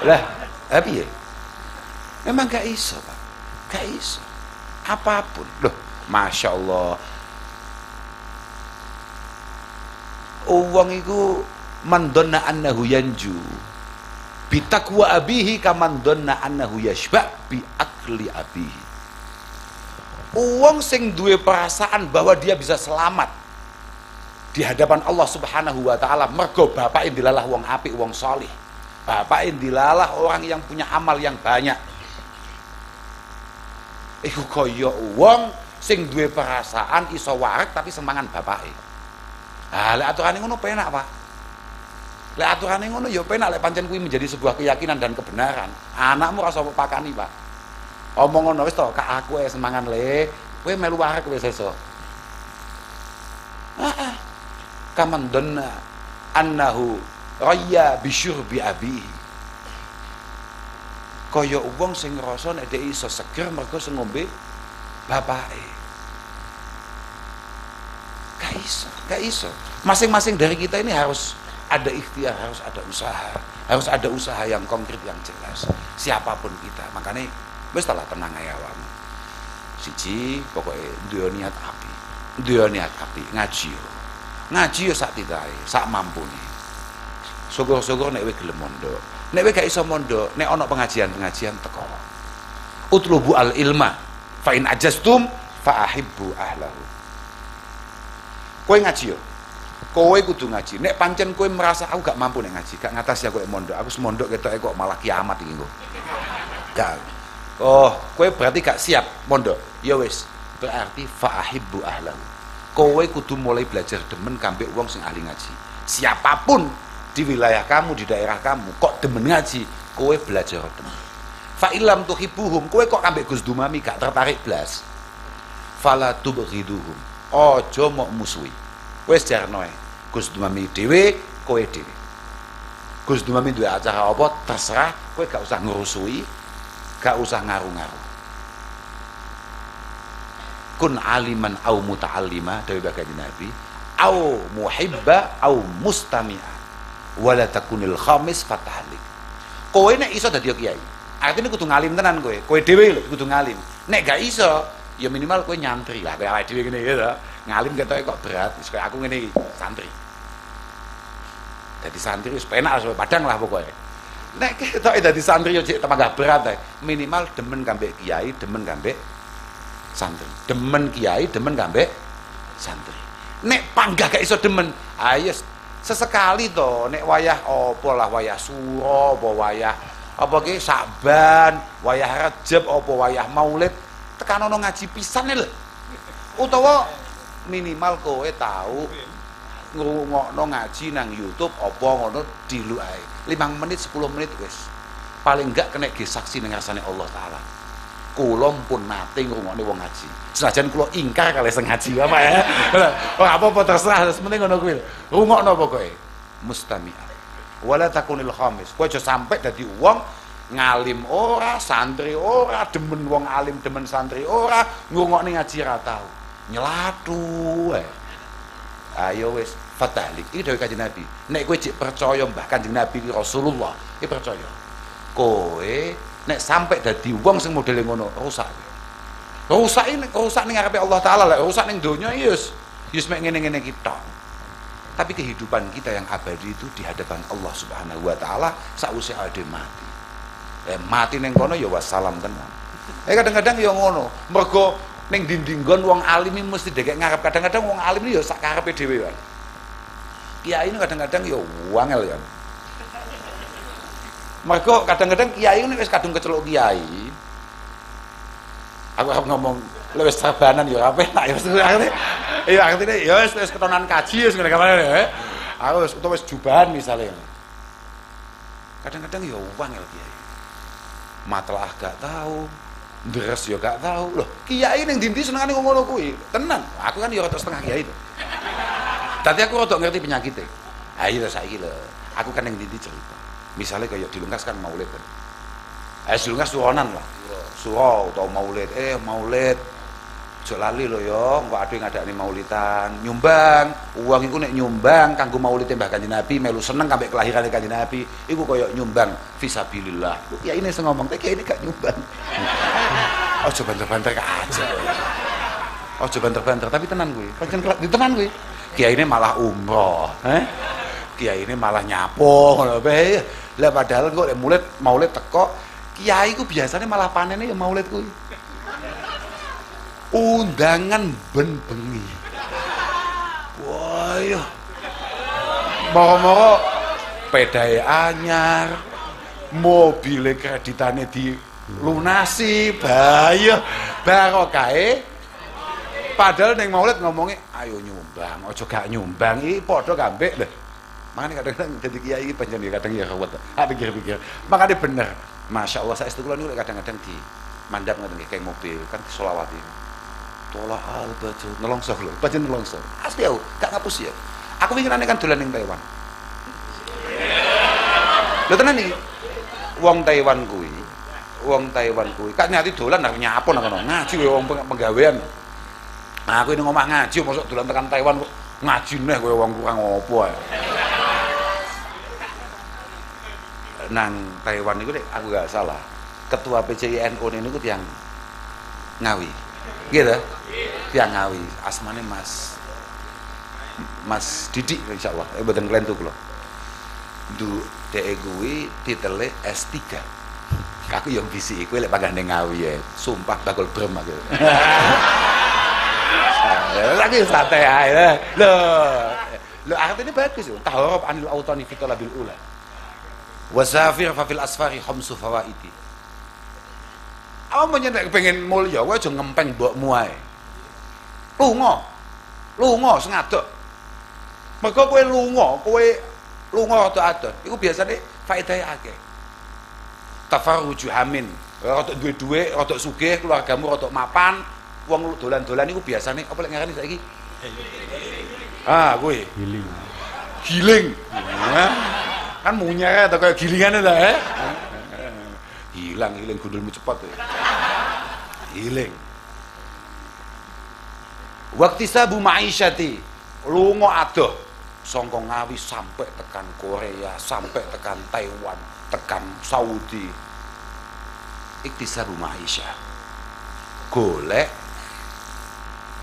Lah, tapi ya. Memang gak iso, Pak. Gak iso. Apapun. Loh, Masya Allah. Uang itu mandonna annahu yanju bitaqwa abihi kamandonna annahu yashba bi akli abihi. Uang sing duwe perasaan bahwa dia bisa selamat di hadapan Allah Subhanahu wa taala mergo bapak dilalah wong apik, wong salih. Bapak dilalah orang yang punya amal yang banyak. Iku kaya wong sing duwe perasaan iso wareg tapi semangan bapake. Ah, lek aturane ngono penak, Pak. Lek aturane ngono ya penak lek pancen kuwi menjadi sebuah keyakinan dan kebenaran. Anakmu ora usah pakani, Pak. Omong ngono wis to, kak aku semangan le, kowe melu wareg wis sesuk. Heeh. Kaman donna annahu raya bisyurbi abihi. Kaya wong sing ngrasa nek dhek iso seger mergo sing ngombe bapake. Gak iso. Masing-masing dari kita ini harus ada ikhtiar, harus ada usaha. Harus ada usaha yang konkret, yang jelas. Siapapun kita. Makanya wis lah tenang ae awakmu. Siji pokoke duwe niat api. Duwe niat api ngaji yo. Ngaji yo sak titahe, sak mampune. Syukur-syukur nek kowe gelem mondok. Nek kowe gak iso mondok, nek ana pengajian-pengajian teko. Utlubu al ilma fa in ajastum fa ahibbu ahlahu. Kowe ngaji yo. Kowe kudu ngaji. Nek pancen kowe merasa aku gak mampu nek ngaji, gak ngatasi aku mondok. Aku semondok ketoke kok malah kiamat iki kok. Gak. Oh, kowe berarti gak siap mondok. Ya wis, berarti fa ahibbu ahlahu. Kowe kudu mulai belajar demen kambek wong sing ahli ngaji. Siapapun di wilayah kamu, di daerah kamu kok demen ngaji, kowe belajar demen. Fa illam tuhibbuhum, kowe kok kambek Gus Dumami gak tertarik blas. Fala tubghiduhum. Aja mok musuhi. Wis jarno ae. Gus Dumami dhewe, kowe dhewe. Gus Dumami duwe acara apa terserah, kowe gak usah ngurusui, gak usah ngaruh-ngaruh. Kun aliman au muta'allima dari baginda Nabi, au muhibba au mustami'a. Wala takunil khamis fatahlik. Kowe nek iso dadi kiai, artine kudu ngalim tenan kowe. Kowe dhewe lho kudu ngalim. Nek gak iso, ya minimal kowe nyantri lah, kowe awake dhewe ngene ya. Ngalim ketoke kok berat, wis koyo aku ngene iki, santri. Dadi santri wis penak wis padang lah pokoke. Nek ketoke dadi santri yo cek tenaga berat ae. Minimal demen kambek kiai, demen kambek santri. Demen kiai, demen kambek santri. Nek panggah gak iso demen, ayo sesekali to nek wayah apa lah, wayah suro apa wayah apa ki Saban, wayah Rajab apa wayah Maulid, tekan ono ngaji pisan lho. Utawa minimal kowe tahu ngrungokno ngaji nang YouTube apa ngono diluk ae. 5 menit 10 menit wis. Paling enggak kena ge saksi ning ngarsane Allah taala. Kula pun nate ngrungokne wong ngaji. Senajan kula ingkar kalih sing ngaji apa ya. Ora apa-apa terserah, penting ngono kuwi. Rungokno pokoke. Mustami'ah. Wala takunil khamis. Kowe aja sampe dadi wong ngalim ora, santri ora, demen wong alim, demen santri ora, ngrungokne ngaji ra tau. Nyelatu wae. Ayo wis fatahlik. Iki dawuh Kanjeng Nabi. Nek kowe cek percaya mbah Kanjeng Nabi Rasulullah, iki percaya. Kowe nek sampai dadi wong sing modele ngono, rusak. Rusak ning ngarepe Allah taala, lek rusak ning donya yes mek ngene-ngene kita. Tapi kehidupan kita yang abadi itu di hadapan Allah Subhanahu wa taala sakwise ade mati. Mati ning kono ya wassalam tenan. Kadang-kadang ya ngono. Mergo ning dindinggon wong alim mesti dekek ngarep. Kadang-kadang wong alim ya sak karepe dhewe wae. Kiai ini kadang-kadang ya wangel ya. Mergo kadang-kadang kiai ini wis kadung keceluk kiai. Aku ngomong wis sabanan ya apa enak ya artine ya wis ketonan kaji wis ngene kamane ya. Aku wis jubahan misalnya. Kadang-kadang ya wangel kiai. Matlaah gak tahu, deres ya gak tahu. Loh, kiai ning ndi senengane ngono kuwi. Tenan. Aku kan ya rada setengah kiai to. Dadi aku rada ngerti penyakite. Ayo saiki lho. Aku kan ning ndi cerita. Misalnya kayak di Lungkas kan maulid kan. Di Lungkas suronan lah. Suro atau maulid. Maulid. Jok lali lho ya, engko ade ngadakne maulidan, nyumbang. Uang iku nek nyumbang kanggo maulid Mbah Kanjeng Nabi, melu seneng sampai kelahirane Kanjeng Nabi, iku kaya nyumbang fisabilillah. Ku kiai ini sing ngomong, kiai ini gak nyumbang. Aja banter-banter aja. Aja banter-banter, tapi tenan kuwi. Pancen ditenan kuwi. Kiai ini malah umroh, Kiai ini malah nyapo ngono bae. Lah padahal kok maulid teko, kiai ku biasanya malah panene ya maulid kuwi. Undangan ben bengi. Wah ya. Moro-moro pedae anyar, mobile kreditane dilunasi, bahaya. Barokahe padahal ning maulid ngomongnya ayo nyumbang, aja gak nyumbang iki padha kambek lho. Makanya kadang-kadang jadi kiai iki pancen kadang ya rawat. Pikir-pikir. Makanya bener. Masya Allah saestu kula niku kadang-kadang di mandap ngoten nggih kayak mobil kan selawati. Tolak al-bajul nelongso lho, pancen nelongso. Asli aku gak ngapus ya. Aku pikirane kan dolan ning Taiwan. Lho tenan iki. Wong Taiwan kuwi kan nyati dolan nang nyapo nang kono. Ngaji kowe wong penggawean. Nah, aku ini ngomong ngaji mosok dolan tekan Taiwan kok ngaji neh kowe wong kurang opo ae. Nang Taiwan niku nek aku gak salah, ketua PCINU niku tiyang Ngawi. Gitu. Tiyang Ngawi, asmane Mas Didik insyaallah. Mboten klentu kula. Dhek kuwi titele S3. Aku yang bisi kowe lek panggane Ngawi ya. Sumpah bakul brem aku. Lagi santai ae. Lho artine bagus yo. Taharab anil autani fi talabil ula. Wasafir fa fil asfari khamsu fawaidi. Apa nek pengen mulya kowe aja ngempeng mbokmu ae. Lunga sing adok. Mergo kowe lunga rada adon. Iku biasane faedahe akeh. Tafarruju amin. Rada duwe dhuwit, rada sugih, keluargamu rada mapan, wong dolan-dolan iku biasane apa lek ngarani saiki? Kuwi. Giling. Kan munyere atau kayak gilingane lah hilang gundulmu cepat hiling. Waktu sabu ma'isyati lunga adoh saka Ngawi sampai tekan Korea, sampai tekan Taiwan, tekan Saudi. Iktisabu ma'isyah golek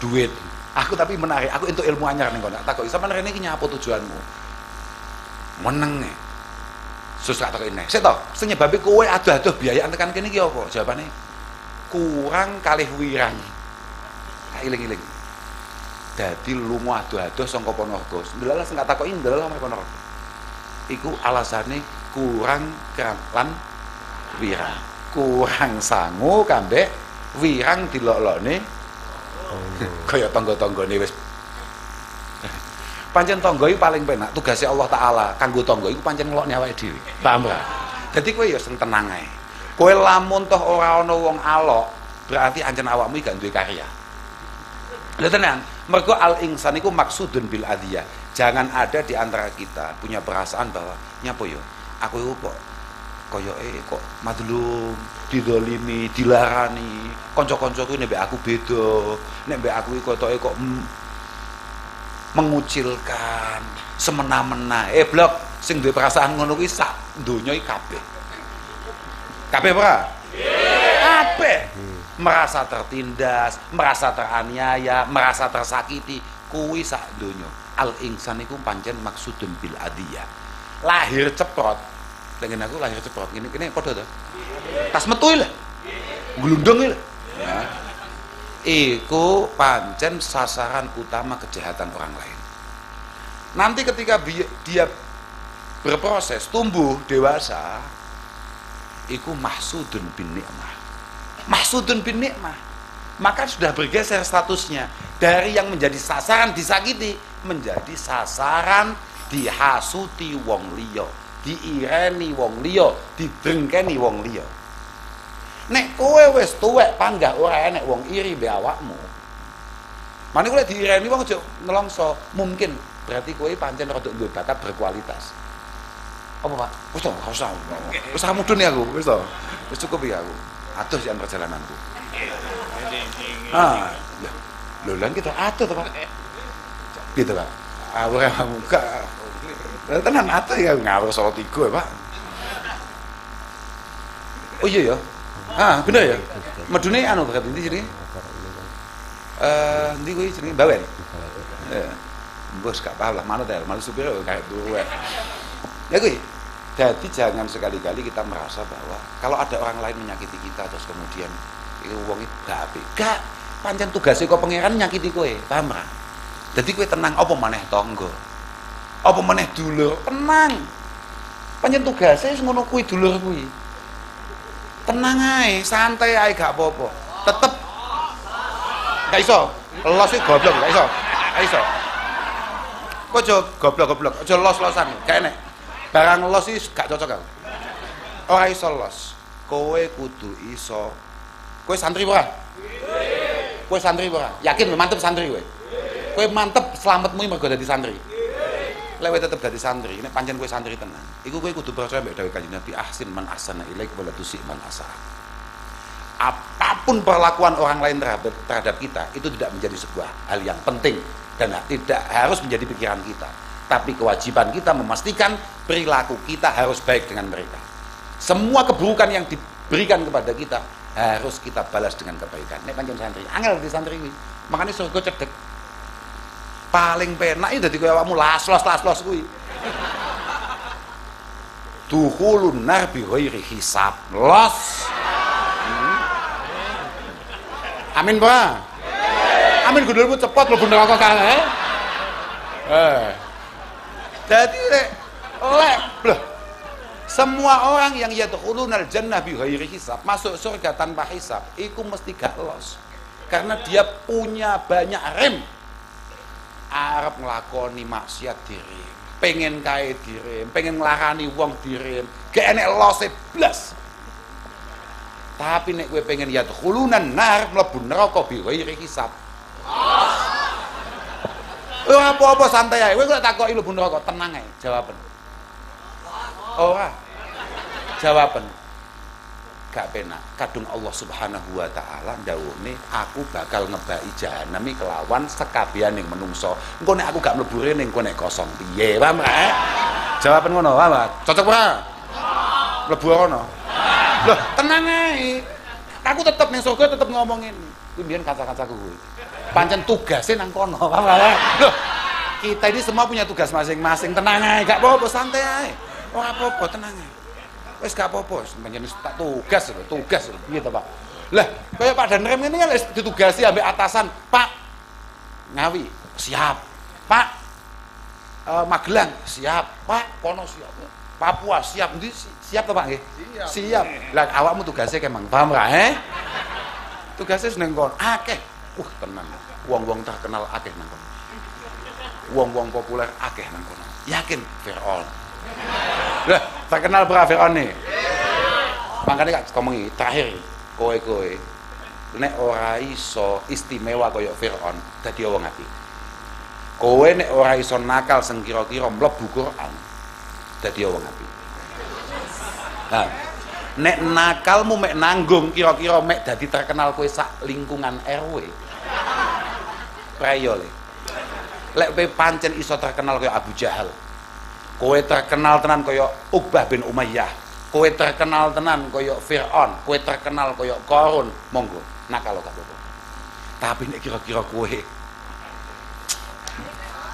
duit. Aku tapi menarik, aku entuk ilmu anyar ning kono. Takoki sampeyan rene iki nyapa tujuanmu? Meneng nih. Susah tak ini. Saya tahu, sing nyebabi kowe adoh-adoh biaya tekan kene iki apa? Jawabane kurang kalih wirang. Iling-iling. Dadi lunga adoh-adoh saka Ponorogo. Ndelala sing tak takoki ndelala sampe Ponorogo. Iku alasane kurang lan wirang. Kurang sangu kambek wirang dilok-lokne. Kaya tangga-tanggane wis pancen tangga iki paling penak tugasnya Allah Taala kanggo tangga iku pancen ngelokne awake dhewe. Paham ora? Dadi kowe ya sing tenang ae. Kowe lamun toh ora ana wong alok, berarti ancen awakmu gak duwe karya. Lha tenan, mergo al-insan iku maksudun bil adiyah. Jangan ada di antara kita punya perasaan bahwa nyapa yo, aku iku kok koyoke kok madlum, didolimi, dilarani, kanca-kancaku nek aku beda, nek mbek aku iki kotoke kok mengucilkan, semena-mena. Blok sing duwe perasaan ngono kuwi sak donya iki kabeh. Kabeh ora? Kabeh. Merasa tertindas, merasa teraniaya, merasa tersakiti, kuwi sak donya. Al insan iku pancen maksudun bil adiyah. Lahir ceprot Lek aku lahir ceprot ngene kene padha to. Tas metu lho. Glundung lho. Ya. Iku pancen sasaran utama kejahatan orang lain. Nanti ketika dia berproses, tumbuh, dewasa, iku mahsudun bin ni'mah. Mahsudun bin ni'mah. Maka sudah bergeser statusnya dari yang menjadi sasaran disakiti menjadi sasaran dihasuti wong liya, diireni wong liya, didrengkeni wong liya. Nek kowe wis tuwek panggah ora enek wong iri mbek awakmu. Mane kowe diireni wong aja nelongso, mungkin berarti kowe pancen rada duwe bakat berkualitas. Apa Pak? Wis to, wis mudhun aku, wis to. Wis cukup ya aku. Atuh jan perjalananku. Lho lan kita atuh to Pak. Gitu Pak. Ora muka. Tenan atuh ya ngawur solo 3 ya Pak. Oh iya ya. Bener ya. Medune anu berarti ndi jenenge? Ndi kuwi jenenge Bawen. Bos gak paham lah mana malu supir kayak dulu ya kuwi. Jadi jangan sekali-kali kita merasa bahwa kalau ada orang lain menyakiti kita terus kemudian itu wong iki gak apik. Gak, pancen tugase kok pangeran nyakiti kowe, paham ra? Dadi kowe tenang apa maneh tangga. Apa maneh dulur, tenang. Pancen tugase wis ngono kuwi dulur kuwi. Tenang ae, santai ae gak apa-apa. Tetep gak iso. Los iki goblok gak iso. Gak iso. Kok aja goblok-goblok, aja los-losan, gak enek. Barang los iki gak cocok aku. Ora iso los. Kowe kudu iso. Kowe santri ora? Kowe santri ora? Yakin mantep santri kowe? Kowe mantep slametmu mergo dadi santri. Lewe tetep dadi santri, nek pancen kowe santri tenan. Iku kowe kudu percaya mbek dawuh Kanjeng Nabi ahsin man ahsana ilaik wa la tusi man asa. Apapun perlakuan orang lain terhadap kita itu tidak menjadi sebuah hal yang penting dan tidak harus menjadi pikiran kita. Tapi kewajiban kita memastikan perilaku kita harus baik dengan mereka. Semua keburukan yang diberikan kepada kita harus kita balas dengan kebaikan. Nek pancen santri, angel di santri iki. Makane surga cedhek. Paling penak itu dadi koyo awakmu las-los kuwi. Dukhulun nar bi ghairi hisab. Los. Amin, Pak. Amin gundulmu cepot mlebu neraka kae. Jadi lek loh. Semua orang yang yadkhulunal jannah bi ghairi hisab, masuk surga tanpa hisab, itu mesti gak los. Karena dia punya banyak rem. Arep nglakoni maksiat direm, pengen kae direm, pengen nglarani wong direm, gak enek lose blas. Tapi nek kowe pengen yadkhulunan nar mlebu neraka bi ghairi hisab. Ora apa-apa santai ae. Kowe kok takoki mlebu neraka, tenang ae, jawaban. Ora. Jawaban. Gak penak. Kadung Allah Subhanahu wa taala ndawuhne, aku bakal ngebaki jahanam iki kelawan sekabianing menungso. Engko nek aku gak mlebu rene engko nek kosong piye, paham ra? Jawaban ngono, paham? Cocok ora? Mlebu kono. Loh, tenang ae. Aku tetep ning surga tetep ngomongin. Kuwi mbiyen kanca-kancaku kuwi. Pancen tugase nang kono, paham ra? Loh, kita ini semua punya tugas masing-masing. Tenang ae, gak apa-apa, santai ae. Ora apa-apa, tenang ae. Wis gak apa-apa, pancen tak tugas piye to, Pak? Lah, kaya Pak Danrem ngene kan wis ditugasi ambek atasan, Pak Ngawi, siap. Pak Magelang, siap. Pak kono siap. Papua siap. Ndi siap to, Pak nggih? Siap. Lah awakmu tugase kemang, paham ra, Tugase wis ning kono akeh. Tenan. Wong-wong terkenal akeh nang kono. Wong-wong populer akeh nang kono. Yakin Fir'aun. Lah, terkenal berapa Fir'aun nih? Makanya kak ngomongi terakhir, kowe nek ora iso istimewa kaya Fir'aun, dadi wong apik. Kowe nek ora iso nakal sing kira-kira mlebu Quran, dadi wong apik. Nah, nek nakalmu mek nanggung kira-kira mek dadi terkenal kowe sak lingkungan RW. Prayo le. Lek kowe pancen iso terkenal kaya Abu Jahal. Kowe terkenal tenan kaya Uqbah bin Umayyah. Kowe terkenal tenan kaya Fir'aun. Kowe terkenal kaya Qarun. Monggo, nakal gak apa-apa. Tapi nek kira-kira kowe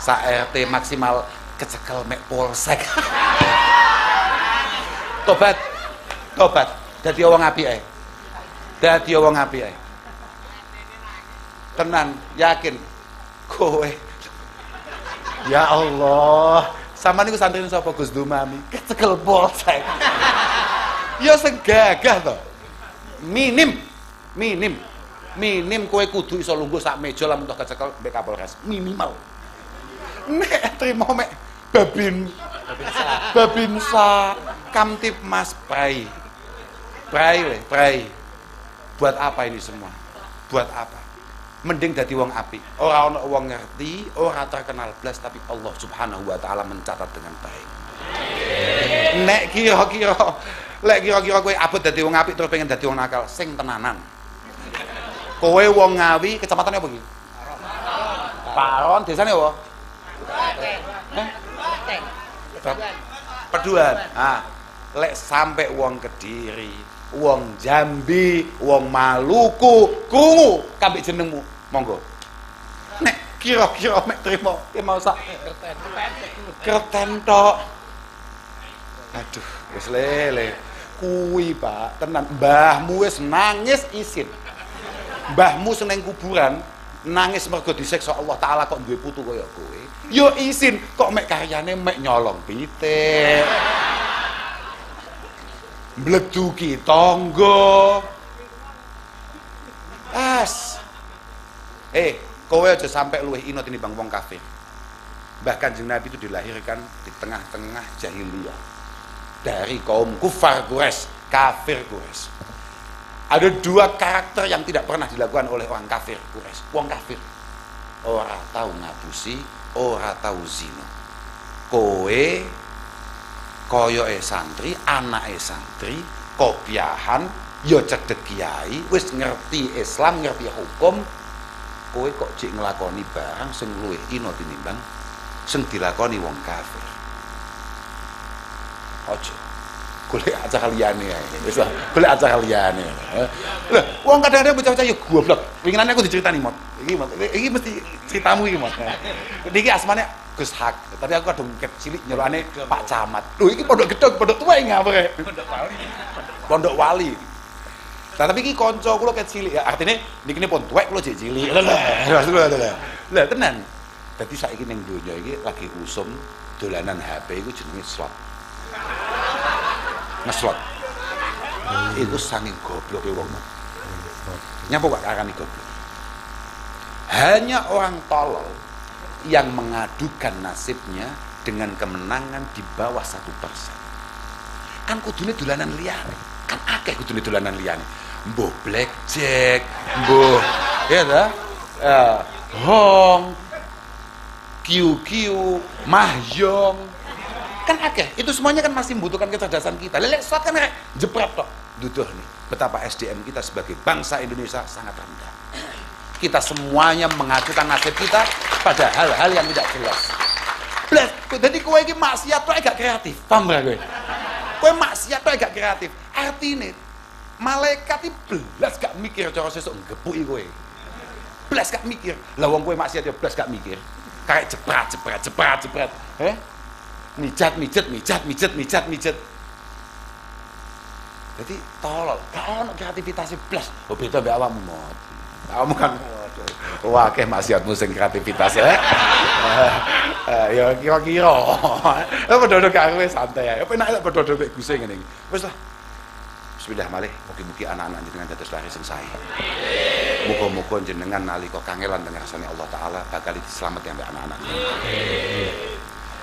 sak RT maksimal kecekel mek polsek. Tobat. Tobat. Dadi wong apik ae. Dadi wong apik ae. Tenan, yakin. Kowe. Ya Allah. Sama niku santri sapa Gus Dumami? Kecekel polsek. Ya sing gagah to. Minim kowe kudu iso lungguh sak meja lamun toh kecekel mbek Kapolres. Minimal. Nek trimo mek Babinsa Kamtipmas Prai. Buat apa ini semua? Buat apa? Mending dadi wong apik. Ora ana wong ngerti, ora terkenal blas tapi Allah Subhanahu wa taala mencatat dengan baik. Nek kira-kira kowe abot dadi wong apik terus pengen dadi wong nakal, sing tenanan. Kowe wong Ngawi, kecamatannya apa iki? Paron, desane apa? Peduan. Ah, lek sampai wong Kediri, wong Jambi, wong Maluku, krungu kabeh jenengmu, monggo. Nek kira-kira mek trimo, ki mau sak kerten tok. Aduh, wis lele. Kuwi, Pak, tenan mbahmu wis nangis isin. Mbahmu seneng kuburan, nangis mergo disiksa Allah taala kok duwe putu kaya kowe. Yo isin, kok mek karyane mek nyolong pitik. Mbleduki tangga. Kowe aja sampai luwih ino tinimbang wong kafir. Bahkan Kanjeng Nabi itu dilahirkan di tengah-tengah jahiliyah. Dari kaum kufar Quraisy, kafir Quraisy. Ada dua karakter yang tidak pernah dilakukan oleh orang kafir Quraisy. Wong kafir ora tahu ngapusi, ora tahu zina. Kowe koyoke santri, anake santri, kopiahan, ya cedhek kiai, wis ngerti Islam, ngerti hukum, kowe kok jek nglakoni barang sing luwih ino tinimbang sing dilakoni wong kafir. Aja golek acara liyane ae. Wis lah, golek acara liyane. Lho, wong kadang-kadang bocah-bocah ya goblok. Winginane aku diceritani, Mot. Iki mesti ceritamu iki, Mot. Iki asmane Gus Hak. Tapi aku kadung kecilik nyelane Pak Camat. Lho iki pondok gedhog, pondok tuwa ngapa kae? Pondok Wali. Nah, tapi iki kanca kula kecilik ya. Artine niki pun tuwek kula jek cilik. Lah tenan. Dadi saiki ning donya iki lagi usum dolanan HP iku jenenge slot. Ngeslot. Itu saking gobloke wong. Nyapa kok arani goblok? Hanya orang tolol yang mengadukan nasibnya dengan kemenangan di bawah 1%. Kan kudune dolanan liyane. Kan akeh kudune dolanan liyane. Mbuh blackjack, mbuh ya ta? Hong, QQ, mahjong. Kan akeh, itu semuanya kan masih membutuhkan kecerdasan kita. Lelek slot kan kayak jepret tok. Duduh nih, betapa SDM kita sebagai bangsa Indonesia sangat rendah. Kita semuanya mengajukan nasib kita pada hal-hal yang tidak jelas. Blas, jadi kowe iki maksiat tok gak kreatif. Paham gak kowe? Kowe maksiat tok gak kreatif. Artine malaikat iki blas gak mikir cara sesuk ngebuki kowe. Blas gak mikir. Lah wong kowe maksiat ya blas gak mikir. Kayak jepret. Mijat. Jadi tolol, gak ono kreativitas blas. Oh beda mbek awakmu, Mot. Kamu kan wah akeh maksiatmu sing kreativitas ya. Ya kira-kira. Padha-padha karo santai ae. Penak lek padha-padha mek Guse ngene iki. Wis lah. Bismillah malih, mugi-mugi anak-anak jenengan dados lahir sing sae. Muga-muga jenengan nalika kangelan dengan rasane Allah taala bakal diselametke ambek anak-anak.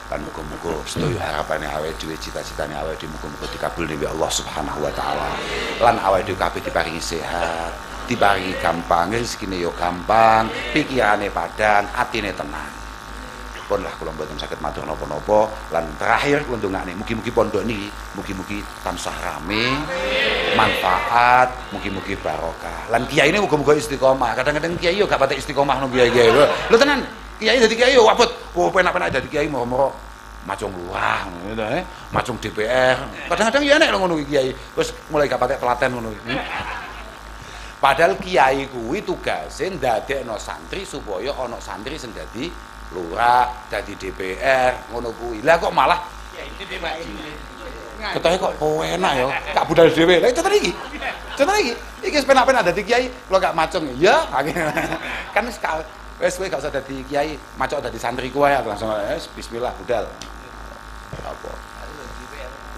Lan muga-muga sedaya harapane awake dhewe, cita-citane awake dhewe muga-muga dikabulne oleh Allah Subhanahu wa taala. Lan awake dhewe kabeh diparingi sehat, diparingi gampang, rezekine yo gampang, pikirane padang, atine tenang. Pun lah kula mboten saged matur napa-napa lan terakhir kula ndongakne mugi-mugi pondok niki mugi-mugi tansah rame, manfaat, mugi-mugi barokah. Lan kiyaine muga-muga istiqomah. Kadang-kadang kiai yo gak patek istiqomah nang kiai-kiai. Lho tenan, kiai dadi kiai yo abot. Oh penak-penak dadi kiai moro-moro macung lurah ngono to, macung DPR. Kadang-kadang ya enek lho ngono kiai. Wis mulai gak patek telaten ngono iki. Padahal kiai kuwi tugase ndadekno santri supaya ana santri sing dadi lurah, dadi DPR, ngono kuwi. Lah kok malah kiai Ketoke kok enak ya, gak budal dhewe. Lah contoh iki. Contoh iki. Iki wis penak-penak dadi kiai, kalau gak macung ya. Kan wis kowe gak usah dadi kiai, macok dadi santri ku wae langsung bismillah budal. Apa?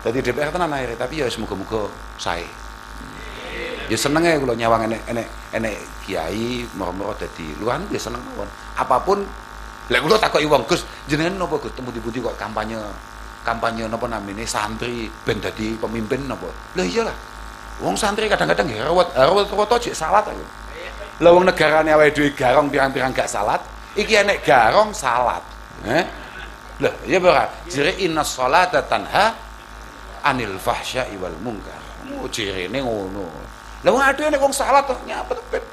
Dadi DPR tenan akhirnya, tapi ya semoga-moga sae. Ya seneng ya kula nyawang enek kiai moro-moro dadi luan ya seneng mawon. Apapun lek kula takoki wong, Gus, jenengan napa Gus temu di pundi kok kampanye napa namine santri ben dadi pemimpin napa? Lah iyalah. Wong santri kadang-kadang ya rawat jek salat ae. Lah wong negarane awake dhewe garong pirang-pirang gak salat, iki enek garong salat. Lah iya ora? Jere inna sholata tanha anil fahsya'i wal munkar. Oh jirene ngono. Lah wong ade nek wong salat kok nyapa tepet.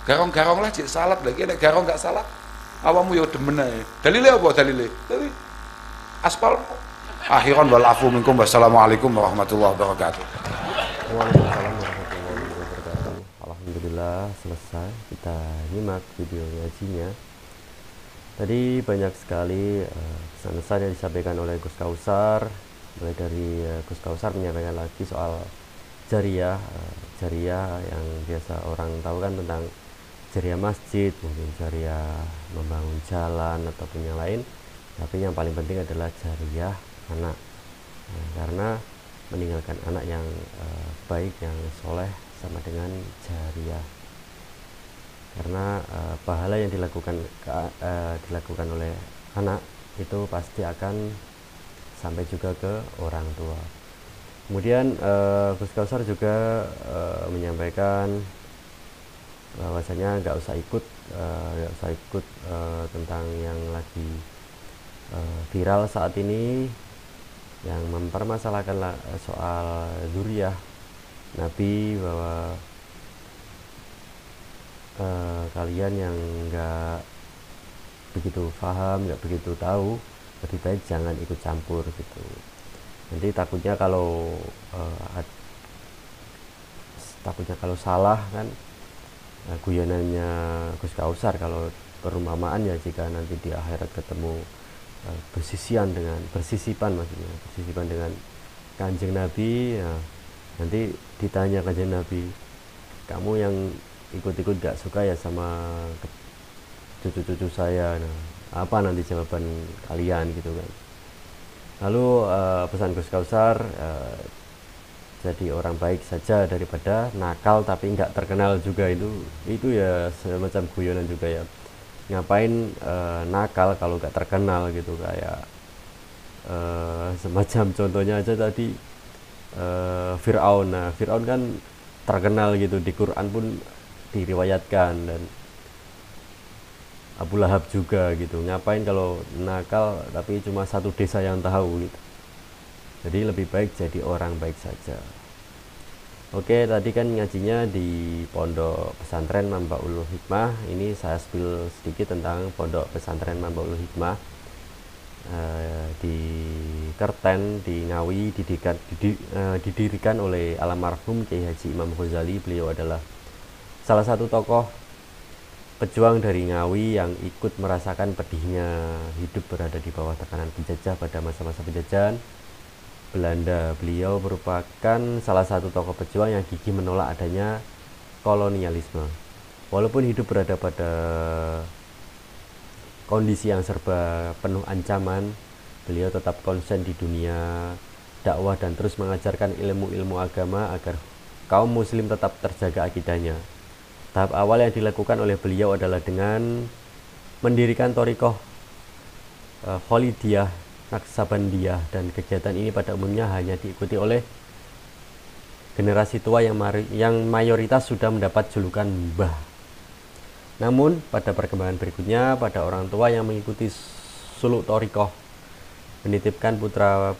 Garong-garong lah jek salat lagi nek garong gak salat. Awakmu yo demen ae. Dalile apa dalile? Dalile aspal. Akhiran wal afu minkum. Wassalamualaikum warahmatullahi wabarakatuh. Waalaikumsalam warahmatullahi wabarakatuh. Alhamdulillah selesai kita nyimak video ngajinya. Tadi banyak sekali pesan-pesan yang disampaikan oleh Gus Kausar. Mulai dari Gus Kausar menyampaikan lagi soal jariyah, jariyah yang biasa orang tahu kan tentang jariyah masjid, mungkin jariyah membangun jalan ataupun yang lain. Tapi yang paling penting adalah jariyah anak, karena meninggalkan anak yang baik, yang soleh sama dengan jariyah. Karena pahala yang dilakukan oleh anak itu pasti akan sampai juga ke orang tua. Kemudian Gus Kausar juga menyampaikan bahwasanya nggak usah ikut tentang yang lagi viral saat ini, yang mempermasalahkan soal dzurriyyah Nabi, bahwa kalian yang nggak begitu paham, nggak begitu tahu, lebih baik jangan ikut campur gitu. Nanti takutnya kalau salah kan, guyonannya Gus Kausar kalau perumpamaan ya, jika nanti di akhirat ketemu bersisipan dengan Kanjeng Nabi, ya, nanti ditanya Kanjeng Nabi, kamu yang ikut-ikut gak suka ya sama cucu-cucu saya, nah, apa nanti jawaban kalian gitu kan. Lalu pesan Gus Kausar, jadi orang baik saja daripada nakal tapi nggak terkenal juga, itu ya semacam guyonan juga ya. Ngapain nakal kalau nggak terkenal gitu, kayak semacam contohnya aja tadi Fir'aun. Nah, Fir'aun kan terkenal gitu, di Quran pun diriwayatkan, dan Abu Lahab juga gitu. Ngapain kalau nakal tapi cuma satu desa yang tahu gitu. Jadi lebih baik jadi orang baik saja. Oke, tadi kan ngajinya di Pondok Pesantren Mambaul Hikmah. Ini saya spill sedikit tentang Pondok Pesantren Mambaul Hikmah di Kerten, di Ngawi, didirikan oleh almarhum Kiai Haji Imam Ghazali. Beliau adalah salah satu tokoh pejuang dari Ngawi yang ikut merasakan pedihnya hidup berada di bawah tekanan penjajah pada masa-masa penjajahan Belanda. Beliau merupakan salah satu tokoh pejuang yang gigih menolak adanya kolonialisme. Walaupun hidup berada pada kondisi yang serba penuh ancaman, beliau tetap konsen di dunia dakwah dan terus mengajarkan ilmu-ilmu agama agar kaum muslim tetap terjaga akidahnya. Tahap awal yang dilakukan oleh beliau adalah dengan mendirikan thariqah Khalidiyah Naksabandiyah, dan kegiatan ini pada umumnya hanya diikuti oleh generasi tua yang mayoritas sudah mendapat julukan mbah. Namun pada perkembangan berikutnya, pada orang tua yang mengikuti suluk thariqah menitipkan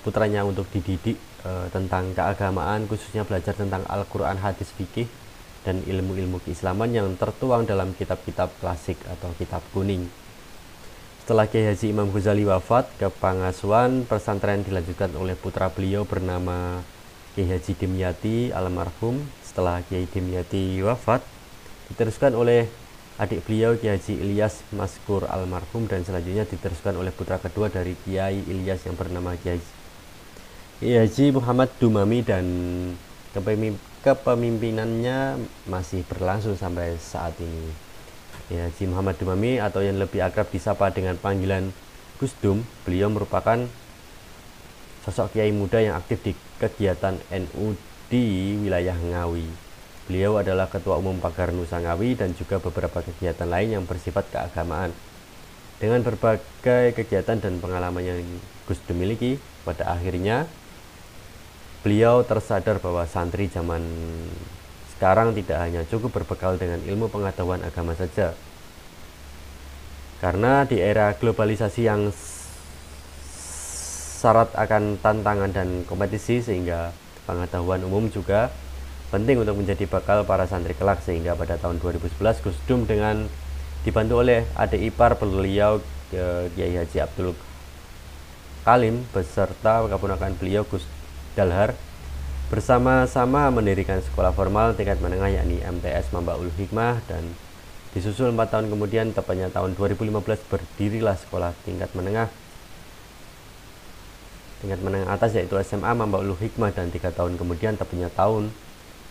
putranya untuk dididik tentang keagamaan, khususnya belajar tentang Al-Quran, hadis, fikih, dan ilmu-ilmu keislaman yang tertuang dalam kitab-kitab klasik atau kitab kuning. Setelah Kiai Haji Imam Ghazali wafat, kepengasuhan pesantren dilanjutkan oleh putra beliau bernama Kiai Haji Dimyati almarhum. Setelah Kiai Dimyati wafat, diteruskan oleh adik beliau Kiai Haji Ilyas Maskur almarhum, dan selanjutnya diteruskan oleh putra kedua dari Kiai Ilyas yang bernama Kiai Kiai Haji Muhammad Dumami dan kepemimpinannya masih berlangsung sampai saat ini. Kiai Haji Muhammad Dumami atau yang lebih akrab disapa dengan panggilan Gus Dum, beliau merupakan sosok kiai muda yang aktif di kegiatan NU di wilayah Ngawi. Beliau adalah Ketua Umum Pagar Nusa Ngawi dan juga beberapa kegiatan lain yang bersifat keagamaan. Dengan berbagai kegiatan dan pengalaman yang Gus Dum miliki, pada akhirnya beliau tersadar bahwa santri zaman sekarang tidak hanya cukup berbekal dengan ilmu pengetahuan agama saja. Karena di era globalisasi yang syarat akan tantangan dan kompetisi, sehingga pengetahuan umum juga penting untuk menjadi bekal para santri kelak. Sehingga pada tahun 2011 Gus Dum dengan dibantu oleh adik ipar beliau Kiai Haji Abdul Kalim beserta keponakan beliau Gus Dalhar bersama-sama mendirikan sekolah formal tingkat menengah yakni MTS Mambaul Hikmah, dan disusul 4 tahun kemudian, tepatnya tahun 2015, berdirilah sekolah tingkat menengah atas yaitu SMA Mambaul Hikmah, dan 3 tahun kemudian, tepatnya tahun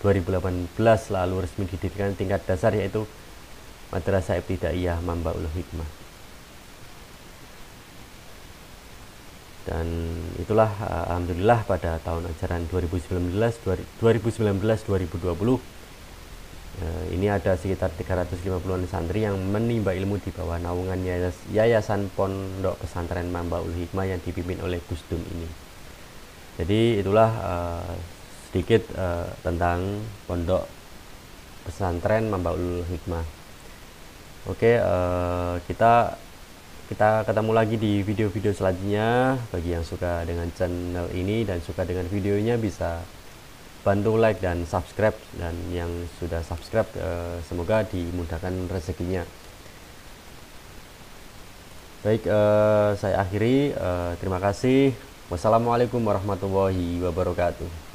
2018 lalu resmi didirikan tingkat dasar yaitu Madrasah Ibtidaiyah Mambaul Hikmah. Dan itulah alhamdulillah pada tahun ajaran 2019-2020 ini ada sekitar 350-an santri yang menimba ilmu di bawah naungan Yayasan Pondok Pesantren Mambaul Hikmah yang dipimpin oleh Gus Dum ini. Jadi itulah sedikit tentang Pondok Pesantren Mambaul Hikmah. Oke, kita ketemu lagi di video-video selanjutnya. Bagi yang suka dengan channel ini dan suka dengan videonya, bisa bantu like dan subscribe, dan yang sudah subscribe semoga dimudahkan rezekinya. Baik, saya akhiri. Terima kasih. Wassalamualaikum warahmatullahi wabarakatuh.